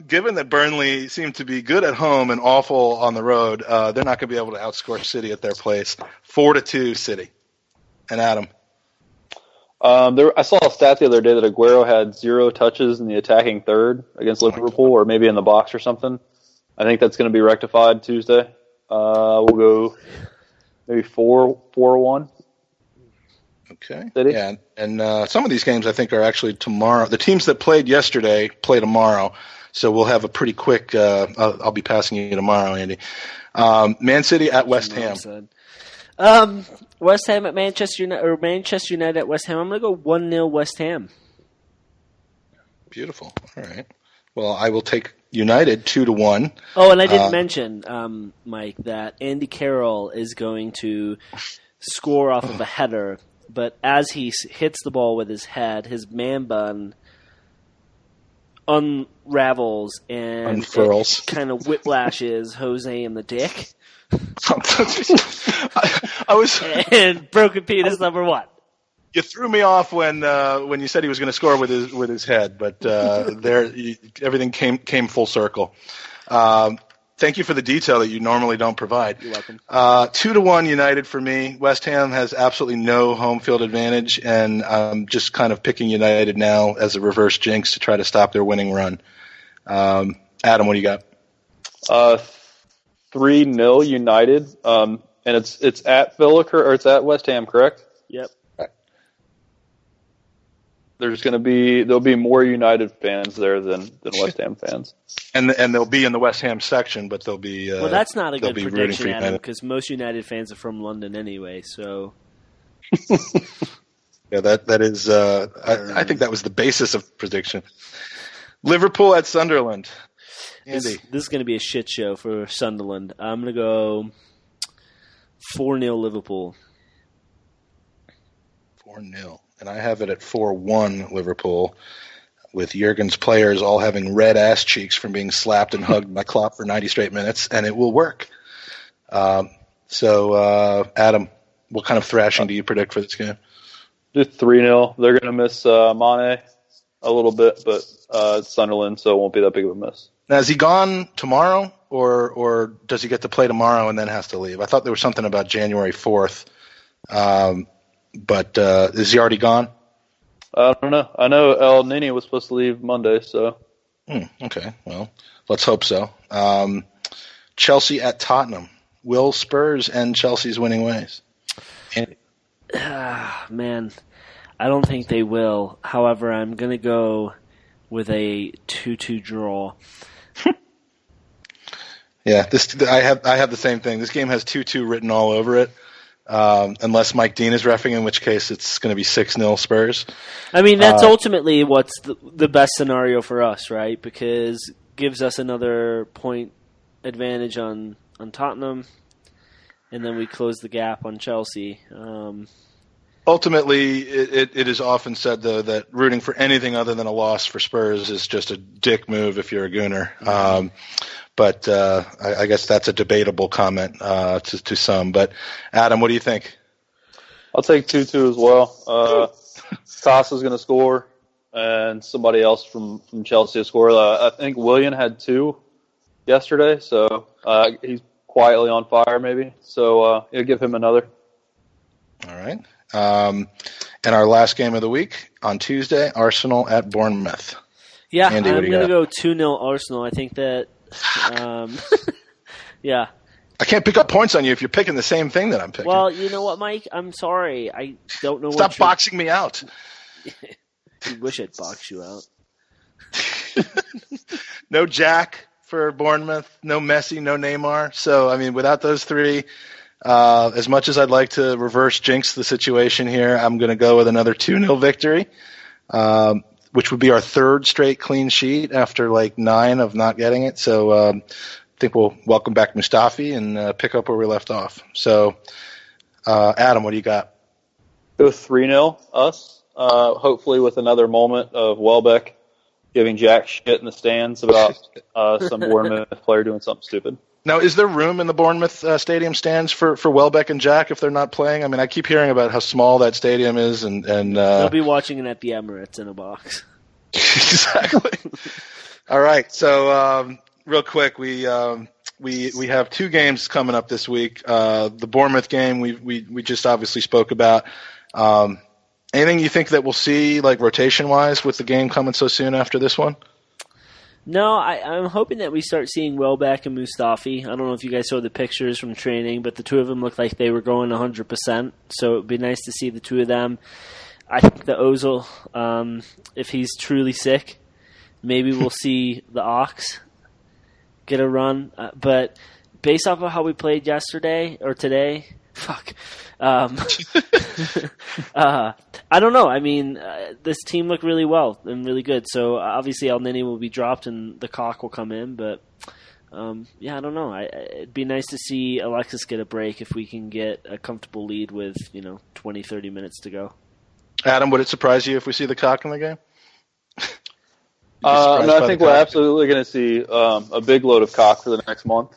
Given that Burnley seem to be good at home and awful on the road, they're not going to be able to outscore City at their place. 4-2 City. And Adam? I saw a stat the other day that Aguero had 0 touches in the attacking third against Liverpool, or maybe in the box or something. I think that's going to be rectified Tuesday. We'll go maybe 4-1. Okay. City. Yeah, and some of these games I think are actually tomorrow. The teams that played yesterday play tomorrow, so we'll have a pretty quick. I'll be passing you tomorrow, Andy. Man City at West Ham. West Ham at Manchester United, or Manchester United at West Ham. I'm going to go 1-0 West Ham. Beautiful. All right. Well, I will take United 2-1. Oh, and I didn't mention, Mike, that Andy Carroll is going to score off of a header. But as he hits the ball with his head, his man bun unravels and unfurls, kind of whiplashes Jose in the dick. I was and broken penis number 1. You threw me off when you said he was going to score with his head, but everything came full circle. Thank you for the detail that you normally don't provide. You're welcome. 2-1 United for me. West Ham has absolutely no home field advantage, and I'm just kind of picking United now as a reverse jinx to try to stop their winning run. Adam, what do you got? 3-0 United, and it's at or it's at West Ham, correct? Yep. There'll be more United fans there than West Ham fans, and they'll be in the West Ham section, but they'll be. Well, that's not a good prediction, Adam, because most United fans are from London anyway. So. Yeah, that is. I think that was the basis of prediction. Liverpool at Sunderland. Andy. This is going to be a shit show for Sunderland. I'm going to go 4-0 Liverpool. 4-0. And I have it at 4-1 Liverpool, with Jurgen's players all having red ass cheeks from being slapped and hugged by Klopp for 90 straight minutes, and it will work. So, Adam, what kind of thrashing do you predict for this game? Just 3-0. They're going to miss Mane a little bit, but it's Sunderland, so it won't be that big of a miss. Now, is he gone tomorrow, or does he get to play tomorrow and then has to leave? I thought there was something about January 4th. But is he already gone? I don't know. I know El Nini was supposed to leave Monday, so. Okay, well, let's hope so. Chelsea at Tottenham. Will Spurs end Chelsea's winning ways? Man, I don't think they will. However, I'm going to go with a 2-2 draw. Yeah, I have the same thing. This game has 2-2 written all over it. Unless Mike Dean is reffing, in which case it's going to be 6-0 Spurs. I mean, that's ultimately what's the best scenario for us, right? Because it gives us another point advantage on Tottenham, and then we close the gap on Chelsea. Ultimately, it is often said, though, that rooting for anything other than a loss for Spurs is just a dick move if you're a Gooner. But I guess that's a debatable comment to some. But, Adam, what do you think? I'll take 2-2 as well. Costa's going to score, and somebody else from Chelsea will score. I think Willian had 2 yesterday, so he's quietly on fire maybe. So you'll give him another. All right. And our last game of the week on Tuesday, Arsenal at Bournemouth. Yeah, Andy, I'm going to go 2-0 Arsenal. I think that, yeah. I can't pick up points on you if you're picking the same thing that I'm picking. Well, you know what, Mike? I'm sorry. I don't know Stop boxing me out. You wish I'd box you out. No Jack for Bournemouth, no Messi, no Neymar. So, I mean, without those three, as much as I'd like to reverse jinx the situation here, I'm going to go with another 2-0 victory, which would be our third straight clean sheet after like 9 of not getting it. So I think we'll welcome back Mustafi and pick up where we left off. So, Adam, what do you got? Go 3-0 us. Hopefully with another moment of Welbeck giving Jack shit in the stands about some Bournemouth player doing something stupid. Now, is there room in the Bournemouth stadium stands for Welbeck and Jack if they're not playing? I mean, I keep hearing about how small that stadium is, and they'll be watching it at the Emirates in a box. Exactly. All right. So, real quick, we have 2 games coming up this week. The Bournemouth game we just obviously spoke about. Anything you think that we'll see, like rotation wise, with the game coming so soon after this one? No, I'm hoping that we start seeing Welbeck and Mustafi. I don't know if you guys saw the pictures from training, but the two of them looked like they were going 100%. So it would be nice to see the two of them. I think the Ozil, if he's truly sick, maybe we'll see the Ox get a run. But based off of how we played yesterday or today, I don't know. I mean, this team looked really well and really good. So obviously El Nini will be dropped and the Cock will come in. But I don't know. It'd be nice to see Alexis get a break if we can get a comfortable lead with 20, 30 minutes to go. Adam, would it surprise you if we see the Cock in the game? No, I think we're absolutely going to see a big load of Cock for the next month.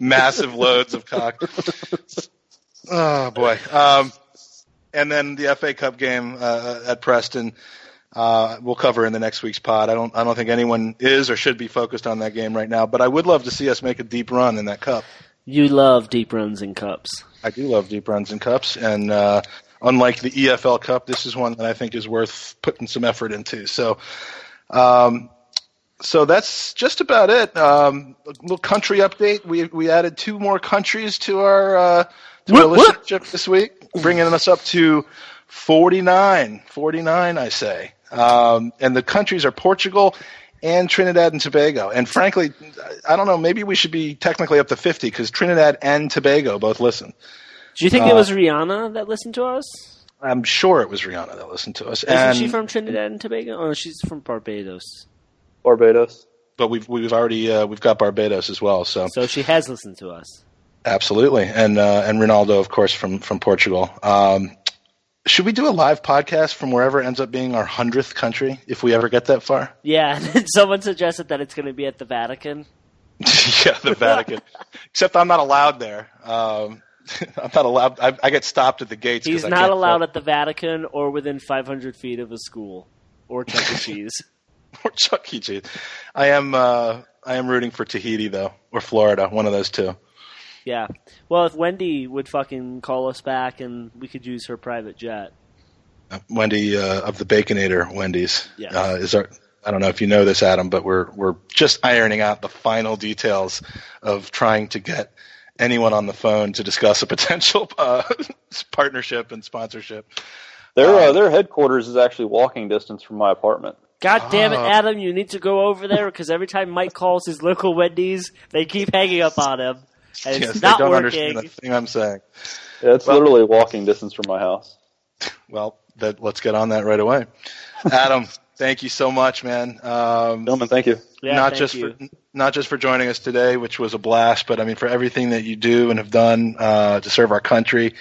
Massive loads of Cock. Oh boy! And then the FA Cup game at Preston, we'll cover in the next week's pod. I don't think anyone is or should be focused on that game right now, but I would love to see us make a deep run in that cup. You love deep runs in cups. I do love deep runs in cups, and unlike the EFL Cup, this is one that I think is worth putting some effort into. So that's just about it. A little country update. We added 2 more countries to our listenership this week, bringing us up to 49. 49, I say. And the countries are Portugal and Trinidad and Tobago. And frankly, I don't know, maybe we should be technically up to 50 because Trinidad and Tobago both listen. Do you think it was Rihanna that listened to us? I'm sure it was Rihanna that listened to us. Isn't she from Trinidad and Tobago? Oh, she's from Barbados. Barbados. But we've already we've got Barbados as well. So she has listened to us. Absolutely, and Ronaldo, of course, from Portugal. Should we do a live podcast from wherever ends up being our 100th country if we ever get that far? Yeah, someone suggested that it's going to be at the Vatican. Yeah, the Vatican. Except I'm not allowed there. I'm not allowed. I get stopped at the gates. He's not allowed at the Vatican or within 500 feet of a school or Chuck E. Cheese. Or Chuck E. Cheese. I am rooting for Tahiti though, or Florida, one of those two. Yeah. Well, if Wendy would fucking call us back and we could use her private jet. Wendy of the Baconator, Wendy's. Yeah. Is our. I don't know if you know this, Adam, but we're just ironing out the final details of trying to get anyone on the phone to discuss a potential partnership and sponsorship. Their headquarters is actually walking distance from my apartment. God damn it, Adam! You need to go over there because every time Mike calls his local Wendy's, they keep hanging up on him. And it's not they don't working. Understand the thing I'm saying. Yeah, it's literally walking distance from my house. Well, let's get on that right away. Adam, thank you so much, man. Gentlemen, thank you. Yeah, not just for joining us today, which was a blast, but I mean for everything that you do and have done to serve our country,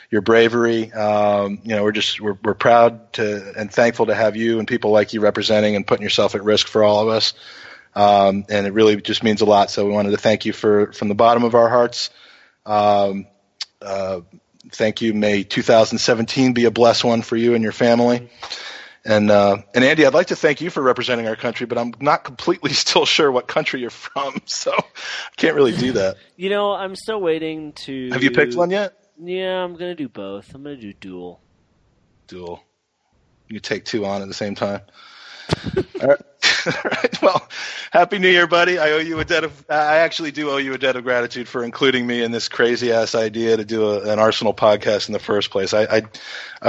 your bravery. We're proud to and thankful to have you and people like you representing and putting yourself at risk for all of us. And it really just means a lot. So we wanted to thank you from the bottom of our hearts. Thank you. May 2017 be a blessed one for you and your family. And Andy, I'd like to thank you for representing our country, but I'm not completely still sure what country you're from, so I can't really do that. I'm still waiting to... Have you picked one yet? Yeah, I'm going to do both. I'm going to do dual. Dual. You take 2 on at the same time. All right. All right. Well, Happy New Year, buddy. I actually do owe you a debt of gratitude for including me in this crazy ass idea to do an Arsenal podcast in the first place. I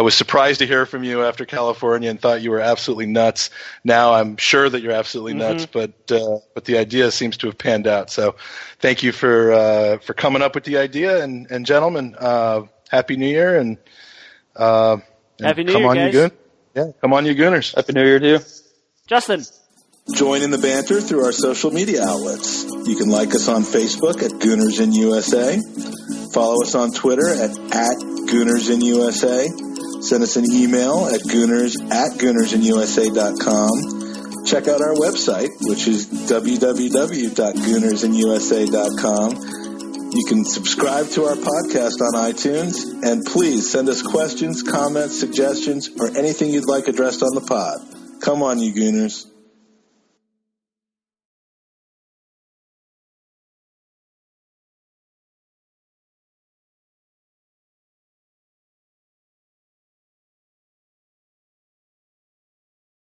was surprised to hear from you after California and thought you were absolutely nuts. Now I'm sure that you're absolutely nuts, but the idea seems to have panned out. So thank you for coming up with the idea, and gentlemen, Happy New Year and Happy New Year, guys. Come on, you Gooners. Happy New Year to you. Justin. Join in the banter through our social media outlets. You can like us on Facebook at Gooners in USA. Follow us on Twitter at Gooners in USA. Send us an email at goonersinusa.com. Check out our website, which is www.goonersinusa.com. You can subscribe to our podcast on iTunes, and please send us questions, comments, suggestions, or anything you'd like addressed on the pod. Come on, you Gooners.